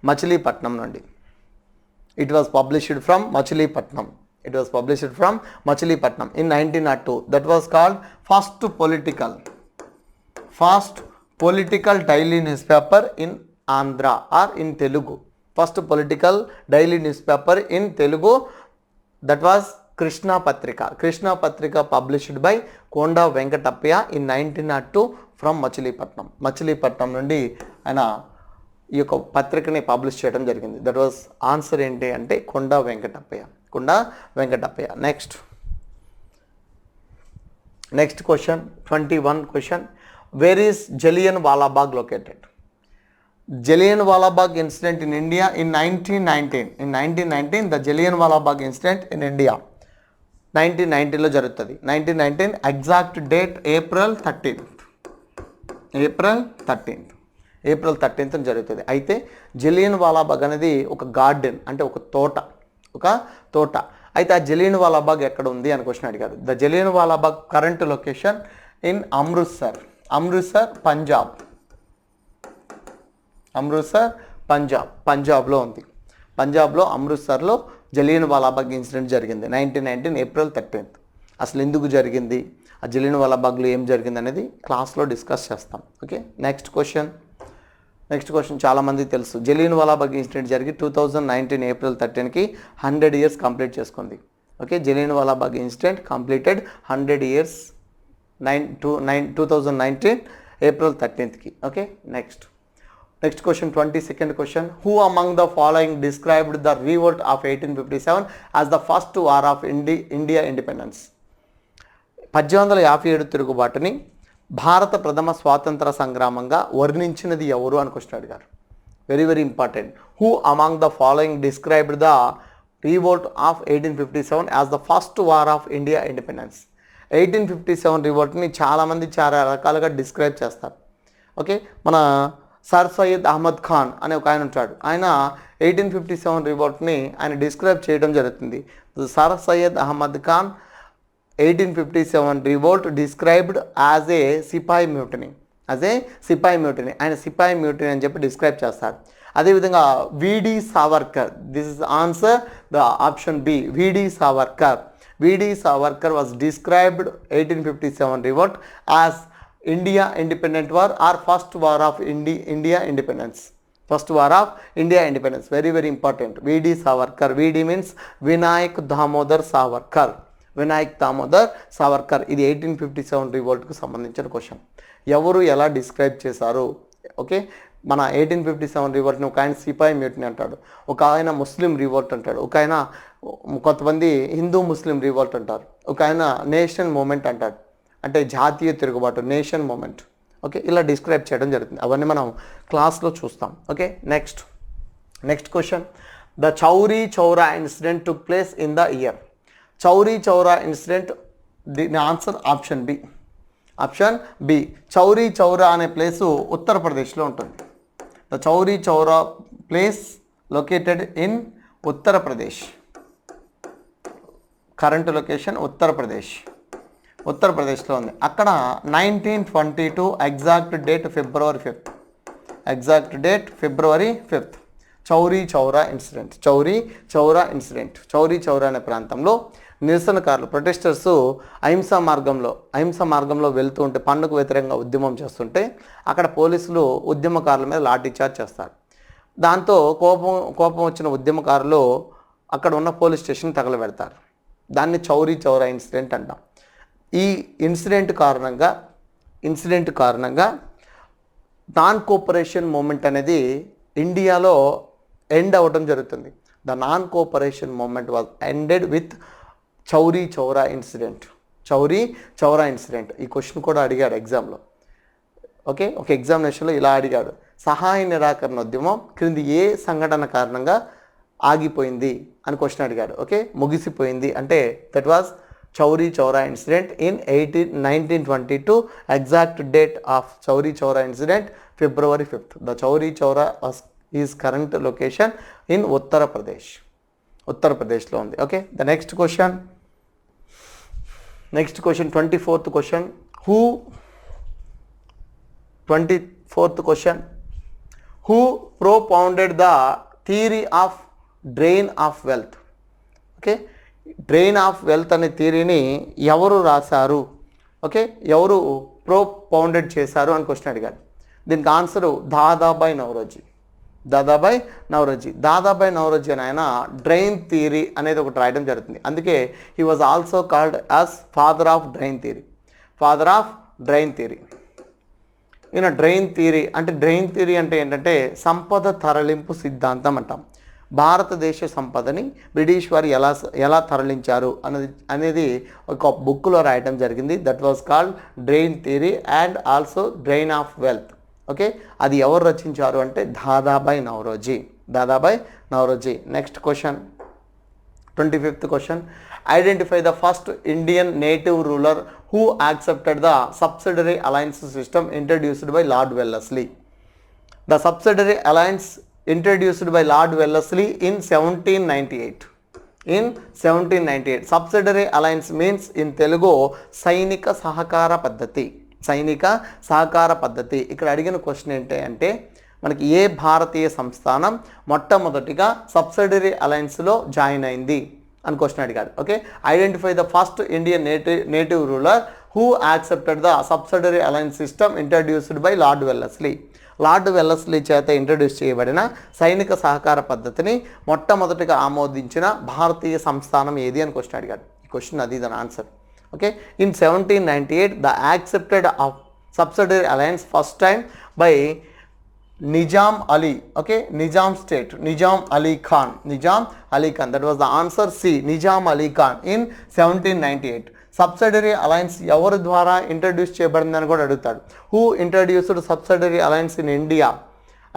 Machilipatnam నుండి. It was published from Machilipatnam in 1902. That was called first political daily newspaper in Andhra or in Telugu. First political daily newspaper in Telugu, that was Krishna Patrika published by Konda Venkatapaya in 1902 from Machilipatnam నుండి ఆయన ఈ యొక్క పత్రికని publish చేయడం జరిగింది. That was answer ఏంటి అంటే Konda Venkatappayya. Next question 21 question. Where is Jallian Walabagh located? Jallian Walabagh incident in India in 1919. The Jallian Walabagh incident in India 1919లో జరుగుతుంది. 1919 ఎగ్జాక్ట్ డేట్ ఏప్రిల్ 13th జరుగుతుంది. అయితే జలియన్ వాలాబాగ్ అనేది ఒక గార్డెన్, అంటే ఒక తోట. అయితే ఆ జలియన్ వాలాబాగ్ ఎక్కడ ఉంది అని క్వశ్చన్ అడిగారు. The Jallian Walabagh current location in Amritsar, పంజాబ్లో ఉంది. పంజాబ్లో అమృత్సర్లో జలియన్ వాలాబాగ్ ఇన్సిడెంట్ జరిగింది 1919 ఏప్రిల్ 13th. అసలు ఎందుకు జరిగింది, ఆ జలియన్ వాలాబాగ్లో ఏం జరిగింది అనేది క్లాస్లో డిస్కస్ చేస్తాం. ఓకే, నెక్స్ట్ క్వశ్చన్ చాలామంది తెలుసు. జలియన్ వాలాబాగ్ ఇన్సిడెంట్ జరిగి 2019 ఏప్రిల్ 13కి 100 years కంప్లీట్ చేసుకుంది. Okay, Jallian Walabagh incident completed 100 years 2019 April 13కి. Okay, next question 22nd question. Who among the following described the revolt of 1857 as the first war of India independence? 1857 తిరుగుబాటుని భారత ప్రథమ స్వాతంత్ర సంగ్రామంగా వర్ణించినది ఎవరు అని క్వశ్చన్ అడిగారు. Very very important. Who among the following described the revolt of 1857 as the first war of India independence? 1857 రివోల్ట్ని చాలామంది చాలా రకాలుగా డిస్క్రైబ్ చేస్తారు. ఓకే, మన సర్ సయ్యద్ అహ్మద్ ఖాన్ అనే ఒక ఆయన ఉంటాడు. ఆయన 1857 రివోల్ట్ని ఆయన డిస్క్రైబ్ చేయడం జరుగుతుంది. Sir Syed Ahmed Khan 1857 revolt described as a sepoy mutiny. ఆయన సిపాయి మ్యూటనీ అని చెప్పి డిస్క్రైబ్ చేస్తారు. అదేవిధంగా V D Savarkar, this is answer the option B, V D Savarkar was described 1857 revolt as India independent war or first war of India independence. Very very important. V D Savarkar, విడి means Vinayak Damodar Savarkar. ఇది 1857 రివోల్ట్కు సంబంధించిన question. ఎవరు ఎలా డిస్క్రైబ్ చేశారు? ఓకే, మన 1857 రివోల్ట్ని ఒక ఆయన సిపాయి మ్యూటనీ అంటాడు, ఒక ఆయన ముస్లిం రివోల్ట్ అంటాడు, ఒక ఆయన కొంతమంది హిందూ ముస్లిం రివోల్ట్ అంటారు, ఒక ఆయన నేషన్ మూమెంట్ అంటాడు, అంటే జాతీయ తిరుగుబాటు, నేషన్ మూమెంట్. ఓకే, ఇలా డిస్క్రైబ్ చేయడం జరుగుతుంది. అవన్నీ మనం క్లాస్లో చూస్తాం. Okay, next question. The Chauri Chaura incident took place in the year? Chauri Chaura incident, దీని answer option B. Chauri Chaura అనే ప్లేసు ఉత్తరప్రదేశ్లో ఉంటుంది. The Chauri Chaura place located in Uttar Pradesh. Current location ఉత్తరప్రదేశ్లో ఉంది. అక్కడ 1922 exact date February 5th Chauri Chaura incident అనే ప్రాంతంలో నిరసనకారులు, ప్రొటెస్టర్స్ అహింసా మార్గంలో వెళ్తూ ఉంటే, పన్నుకు వ్యతిరేకంగా ఉద్యమం చేస్తుంటే అక్కడ పోలీసులు ఉద్యమకారుల మీద లాఠీచార్జ్ చేస్తారు. దాంతో కోపం వచ్చిన ఉద్యమకారులు అక్కడ ఉన్న పోలీస్ స్టేషన్ తగలబెడతారు. దాన్ని చౌరీ చౌరా ఇన్సిడెంట్ అంటాం. ఈ ఇన్సిడెంట్ కారణంగా నాన్ కోఆపరేషన్ మూమెంట్ అనేది ఇండియాలో ఎండ్ అవ్వడం జరుగుతుంది. The non cooperation movement was ended with Chauri Chaura incident. Chauri Chaura incident. ఈ క్వశ్చన్ కూడా అడిగాడు ఎగ్జామ్లో. ఓకే, ఒక ఎగ్జామినేషన్లో ఇలా అడిగాడు, సహాయ నిరాకరణోద్యమం క్రింది ఏ సంఘటన కారణంగా ఆగిపోయింది అని క్వశ్చన్ అడిగాడు. ఓకే, ముగిసిపోయింది అంటే that was Chauri Chaura incident in 1922. Exact date of Chauri Chaura incident February 5th. The Chauri Chaura is current location in ఉత్తరప్రదేశ్లో ఉంది. Okay, the next question 24th question. 24th question. Who propounded the theory of drain of wealth? Okay, drain of wealth అనే థియరీని ఎవరు రాశారు? Okay, ఎవరు ప్రోపౌండెడ్ చేశారు అని question అడిగాడు. దీనికి ఆన్సరు దాదాబాయ్ నవరోజీ అని ఆయన డ్రెయిన్ థియరీ అనేది ఒకటి రాయడం జరుగుతుంది. అందుకే he was also called as father of drain theory. ఈయన డ్రెయిన్ థియరీ అంటే ఏంటంటే సంపద తరలింపు సిద్ధాంతం అంటాం. భారతదేశ సంపదని బ్రిటిష్ వారు ఎలా తరలించారు అనేది ఒక బుక్లో రాయడం జరిగింది. That was called drain theory and also drain of wealth. Okay, అది ఎవరు రచించారు అంటే Dadabhai Naoroji. Next question 25th question. Identify the first Indian native ruler who accepted the subsidiary alliance system introduced by lord Wellesley. The subsidiary alliance introduced by Lord Wellesley in 1798. Subsidiary alliance means in Telugu సైనిక సహకార పద్ధతి. ఇక్కడ అడిగిన question ఏంటంటే మనకి ఏ భారతీయ సంస్థానం మొట్టమొదటిగా subsidiary అలయన్స్లో join అయింది అని క్వశ్చన్ అడిగాడు. Okay, identify the first Indian native ruler who accepted the subsidiary alliance system introduced by lord Wellesley చేత ఇంట్రడ్యూస్ చేయబడిన సైనిక సహకార పద్ధతిని మొట్టమొదటిగా ఆమోదించిన భారతీయ సంస్థానం ఏది అని క్వశ్చన్ అడిగాడు. ఈ క్వశ్చన్ అది దాని answer. Okay, in 1798 the accepted of subsidiary alliance first time by Nizam Ali. Okay, Nizam Ali Khan. That was the answer C, Nizam Ali Khan in 1798. Subsidiary alliance ఎవరి ద్వారా ఇంట్రడ్యూస్ చేయబడిందని కూడా అడుగుతాడు. Who introduced subsidiary alliance in India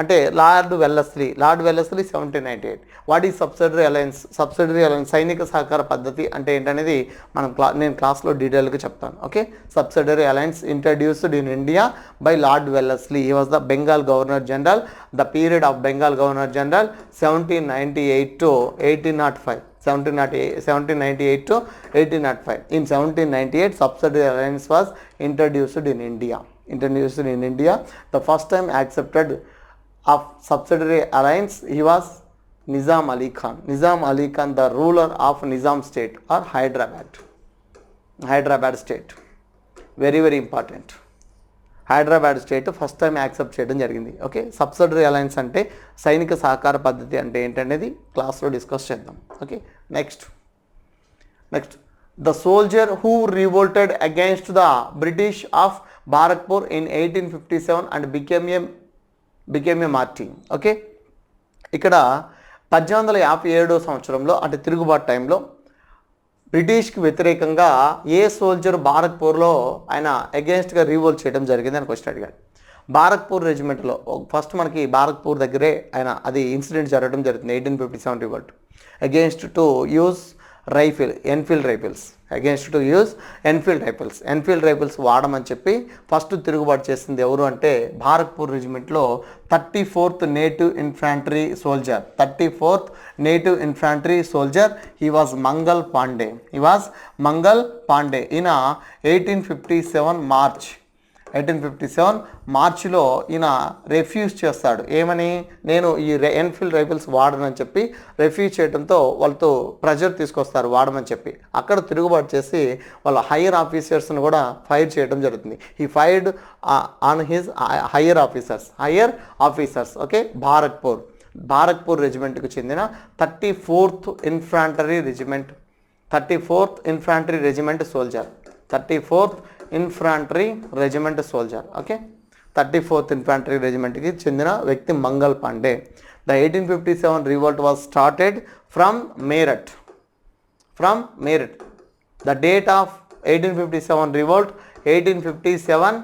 అంటే lord Wellesley 1798. What is subsidiary alliance సైనిక సహకార పద్ధతి అంటే ఏంటనేది నేను క్లాస్లో డీటెయిల్గా చెప్తాను. Okay, subsidiary alliance introduced in India by lord Wellesley. He was the Bengal governor general. The period of Bengal governor general 1798 to 1805. 1798 to 1805. In 1798, subsidiary alliance was introduced in India. The first time accepted of subsidiary alliance, he was Nizam Ali Khan, the ruler of Nizam state or Hyderabad state. Very important. Hyderabad state first time accept చేయడం జరిగింది. Okay, subsidiary alliance అంటే సైనిక సహకార పద్ధతి అంటే ఏంటనేది క్లాస్లో discuss చేద్దాం. Okay, next the soldier who revolted against the British of Barrackpore in 1857 and became a Marty. Okay, ఇక్కడ 1857 సంవత్సరంలో అంటే తిరుగుబాటు టైంలో బ్రిటిష్కి వ్యతిరేకంగా ఏ సోల్జర్ బారక్పూర్లో ఆయన అగేన్స్ట్గా రీవోల్ట్ చేయడం జరిగింది అని క్వశ్చన్ అడిగాడు. బారక్పూర్ రెజిమెంట్లో ఫస్ట్ మనకి బారక్పూర్ దగ్గరే ఆయన అది ఇన్సిడెంట్ జరగడం జరుగుతుంది. 1857 revolt against to use Enfield rifles వాడమని చెప్పి ఫస్ట్ తిరుగుబాటు చేసింది ఎవరు అంటే బారక్పూర్ రెజిమెంట్లో 34th native infantry soldier he was Mangal Pandey. ఈయన 1857 మార్చిలో ఈయన రెఫ్యూజ్ చేస్తాడు. ఏమని, నేను ఈ ఎన్ఫీల్డ్ రైఫిల్స్ వాడనని చెప్పి రెఫ్యూజ్ చేయడంతో వాళ్ళతో ప్రెజర్ తీసుకొస్తారు వాడమని చెప్పి. అక్కడ తిరుగుబాటు చేసి వాళ్ళ హయ్యర్ ఆఫీసర్స్ని కూడా ఫైర్ చేయడం జరుగుతుంది. ఈ fired on his higher officers. Okay, Barrackpore రెజిమెంట్కి చెందిన 34th infantry regiment soldier. Okay, 34th infantry రెజిమెంట్కి చెందిన వ్యక్తి Mangal Pandey. The 1857 revolt was started from Meerut. The date of 1857 revolt, 1857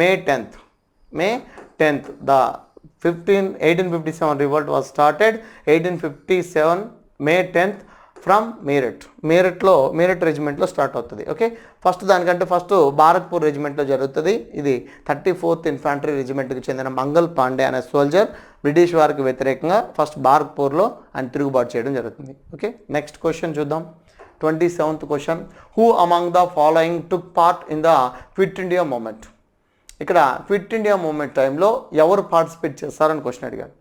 May 10th. May 10th. The 1857 revolt was started 1857 May 10th from Meerut రెజిమెంట్లో start అవుతుంది. Okay, first దానికంటే first Bharatpur రెజిమెంట్లో జరుగుతుంది. ఇది 34th infantry రెజిమెంట్కి చెందిన మంగల్ పాండే అనే సోల్జర్ బ్రిటిష్ వారికి వ్యతిరేకంగా ఫస్ట్ భారత్పూర్లో ఆయన తిరుగుబాటు చేయడం జరుగుతుంది. ఓకే, నెక్స్ట్ క్వశ్చన్ చూద్దాం. 27th question, who among the following took part in the quit India moment? ఇక్కడ క్విట్ ఇండియా మూమెంట్ టైంలో ఎవరు పార్టిసిపేట్ చేస్తారని క్వశ్చన్ అడిగారు.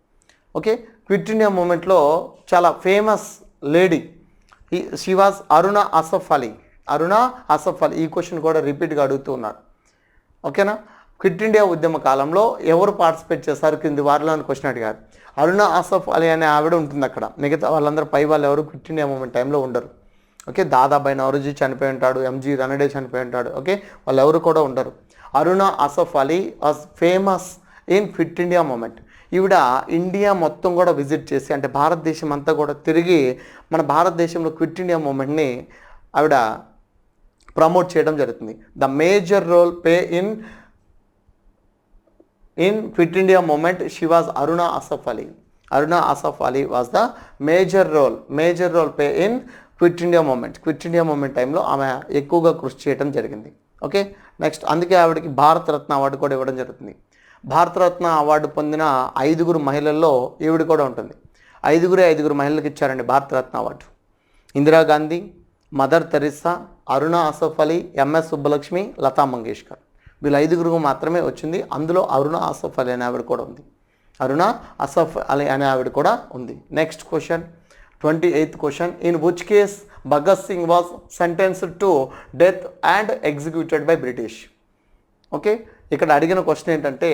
ఓకే, క్విట్ ఇండియా మూమెంట్లో చాలా famous lady, she was Aruna Asaf Ali. ఈ క్వశ్చన్ కూడా రిపీట్గా అడుగుతూ ఉన్నాడు. ఓకేనా, క్విట్ ఇండియా ఉద్యమ కాలంలో ఎవరు పార్టిసిపేట్ చేస్తారు కింది వారిలో అని క్వశ్చన్ అడిగారు. అరుణ అసఫ్ అలీ అనే ఆవిడ ఉంటుంది అక్కడ. మిగతా వాళ్ళందరూ పై వాళ్ళు ఎవరు క్విట్ ఇండియా మూమెంట్ టైంలో ఉండరు. ఓకే, దాదాబాయి నౌరోజీ చనిపోయి ఉంటాడు, ఎంజీ రనడే చనిపోయి ఉంటాడు. ఓకే, వాళ్ళు ఎవరు కూడా ఉండరు. Aruna Asaf Ali was famous in quit India movement. ఈవిడ ఇండియా మొత్తం కూడా విజిట్ చేసి, అంటే భారతదేశం అంతా కూడా తిరిగి మన భారతదేశంలో క్విట్ ఇండియా మూమెంట్ని ఆవిడ ప్రమోట్ చేయడం జరుగుతుంది. The major role play in quit India movement she was Aruna Asaf Ali was the major role play in quit India movement టైంలో ఆమె ఎక్కువగా కృషి చేయడం జరిగింది. ఓకే, నెక్స్ట్ అందుకే ఆవిడకి భారతరత్న అవార్డు కూడా ఇవ్వడం జరుగుతుంది. భారతరత్న అవార్డు పొందిన 5 మహిళల్లో ఈవిడ కూడా ఉంటుంది. 5 మహిళలకు ఇచ్చారండి Bharat Ratna award. Indira Gandhi, Mother Teresa, Aruna Asaf Ali, M S Subbalakshmi, Lata Mangeshkar, వీళ్ళ 5 మాత్రమే వచ్చింది. అందులో అరుణ అసఫ్ అలీ అనే ఆవిడ కూడా ఉంది. Next question, 28th question, in which case Bhagat Singh was sentenced to death and executed by British? Okay, ఇక్కడ అడిగిన క్వశ్చన్ ఏంటంటే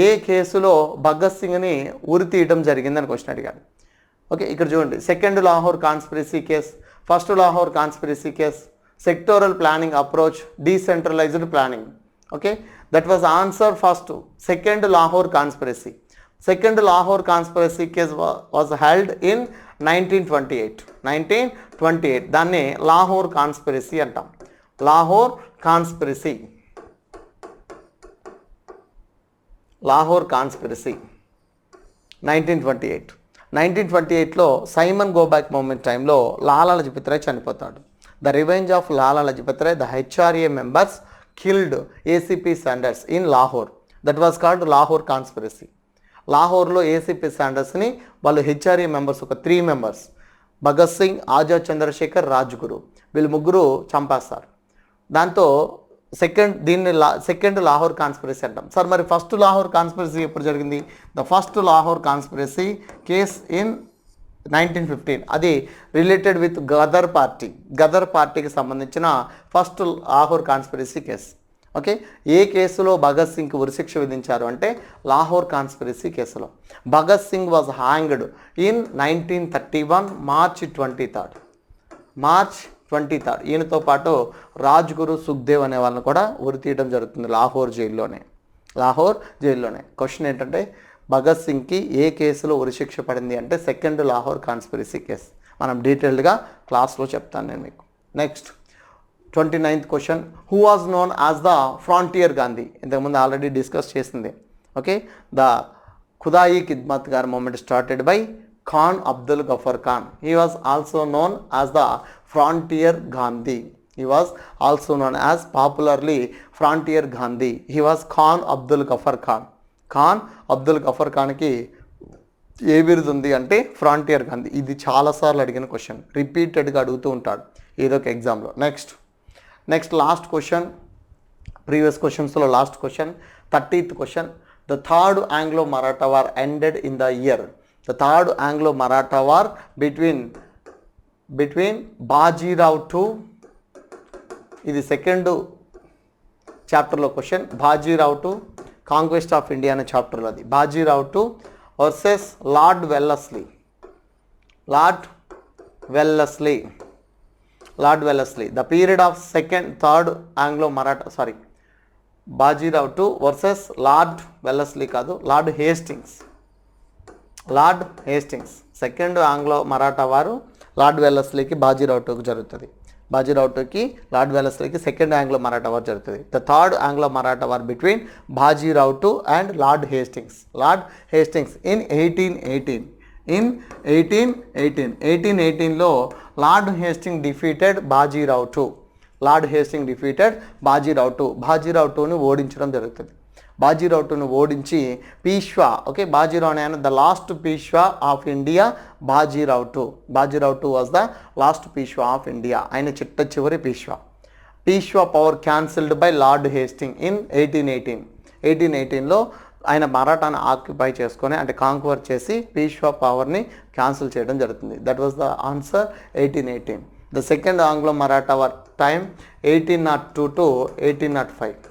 ఏ కేసులో భగత్ సింగ్ని ఉరి తీయడం జరిగిందని క్వశ్చన్ అడిగాడు. ఓకే, ఇక్కడ చూడండి, second Lahore conspiracy case, first Lahore conspiracy case, sectoral planning approach, decentralised planning. Okay, that was answer first second Lahore conspiracy case was held in 1928. దాన్ని లాహోర్ కాన్స్పిరసీ అంటాం. లాహోర్ కాన్స్పిరసీ 1928లో సైమన్ గోబ్యాక్ మూమెంట్ టైంలో లాలా లజపత్ రాయ్ చనిపోతాడు. The revenge of Lala Lajpat Rai, the HRA members killed ACP Saunders in Lahore. That was called Lahore conspiracy. లాహోర్లో ACP శాండర్స్ని వాళ్ళు HRA members, ఒక 3 members, Bhagat Singh, Azad Chandrashekhar, Rajguru, వీళ్ళు 3 చంపేస్తారు. దాంతో సెకండ్ లాహోర్ కాన్స్పిరసీ అంటాం. సార్ మరి ఫస్ట్ లాహోర్ కాన్స్పిరసీ ఎప్పుడు జరిగింది? The first Lahore conspiracy case in 1915. అది రిలేటెడ్ విత్ గదర్ పార్టీకి సంబంధించిన ఫస్ట్ లాహోర్ కాన్స్పిరసీ కేసు. ఓకే, ఏ కేసులో భగత్ సింగ్కి ఉరిశిక్ష విధించారు అంటే లాహోర్ కాన్స్పిరసీ కేసులో. Bhagat Singh was hanged in 1931 March 23rd. ఈయనతో పాటు రాజ్గురు, సుఖ్దేవ్ అనే వాళ్ళని కూడా ఉరి తీయడం జరుగుతుంది లాహోర్ జైల్లోనే. క్వశ్చన్ ఏంటంటే భగత్ సింగ్కి ఏ కేసులో ఉరిశిక్ష పడింది అంటే సెకండ్ లాహోర్ కాన్స్పిరసీ కేసు. మనం డీటెయిల్డ్గా క్లాస్లో చెప్తాను నేను మీకు. Next 29th question, who was known as the frontier Gandhi? ఇంతకుముందు ఆల్రెడీ డిస్కస్ చేసింది. Okay, the Khudai Khidmat గార్ movement started by Khan Abdul Ghaffar Khan. He was also known as the Frontier Gandhi. He was also known as popularly Frontier Gandhi. He was Khan Abdul Ghaffar Khan. Khan Abdul Ghaffar ఖాన్కి ఏ బిరుదు ఉంది అంటే frontier Gandhi. ఇది చాలాసార్లు అడిగిన క్వశ్చన్, రిపీటెడ్గా అడుగుతూ ఉంటాడు ఏదో ఒక ఎగ్జామ్లో. నెక్స్ట్ లాస్ట్ క్వశ్చన్, ప్రీవియస్ క్వశ్చన్స్లో last question, 30th question, the third Anglo Maratha war ended in the year. The third Anglo Maratha war between Bajirao two, ఇది సెకండ్ చాప్టర్లో question, Bajirao two conquest of India అనే చాప్టర్లో అది. Bajirao two versus lord Wellesley. The period of third Anglo Maratha, Bajirao two versus lord Wellesley కాదు, lord Hastings. Second Anglo Maratha war lord వెల్లస్లీకి బాజీరావ్ టుకు జరుగుతుంది. బాజీరావు టూకి లార్డ్ వెల్లస్లీకి సెకండ్ ఆంగ్లో మరాఠా వార్ జరుగుతుంది. The third Anglo Maratha war between Bajirao two and lord Hastings in 1818. In 1818లో lord Hastings defeated Bajirao two. Bajirao టూని ఓడించడం జరుగుతుంది. బాజీరావు టూని ఓడించి పీష్వా, ఓకే, బాజీరావు అనే ఆయన the last Peshwa of India. Bajirao two was the last Peshwa of India. ఆయన చిట్ట చివరి Peshwa power cancelled by lord Hastings in 1818లో ఆయన మరాఠాను ఆక్యుపై చేసుకొని అంటే కాంక్వర్ చేసి పీష్వా పవర్ని క్యాన్సిల్ చేయడం జరుగుతుంది. That was the answer 1818. The second Anglo Maratha war time 1802 to 1805.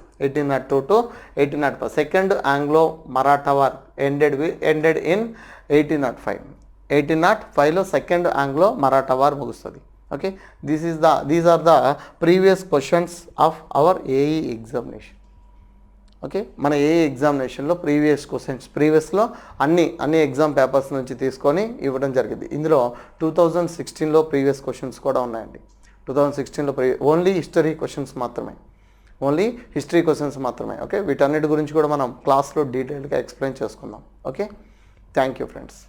Second Anglo Maratha war ended in 1805. 1805లో సెకండ్ ఆంగ్లో మరాఠా వార్ ముగుస్తుంది. Okay, these are the previous questions of our AE examination. Okay, మన AE ఎగ్జామినేషన్లో ప్రీవియస్లో అన్ని exam papers నుంచి తీసుకొని ఇవ్వడం జరిగింది. ఇందులో 2016లో ప్రీవియస్ క్వశ్చన్స్ కూడా ఉన్నాయండి. 2016లో ఓన్లీ హిస్టరీ క్వశ్చన్స్ మాత్రమే. ఓకే, వీటన్నిటి గురించి కూడా మనం క్లాస్లో డీటెయిల్గా ఎక్స్ప్లెయిన్ చేసుకుందాం. Okay, thank you friends.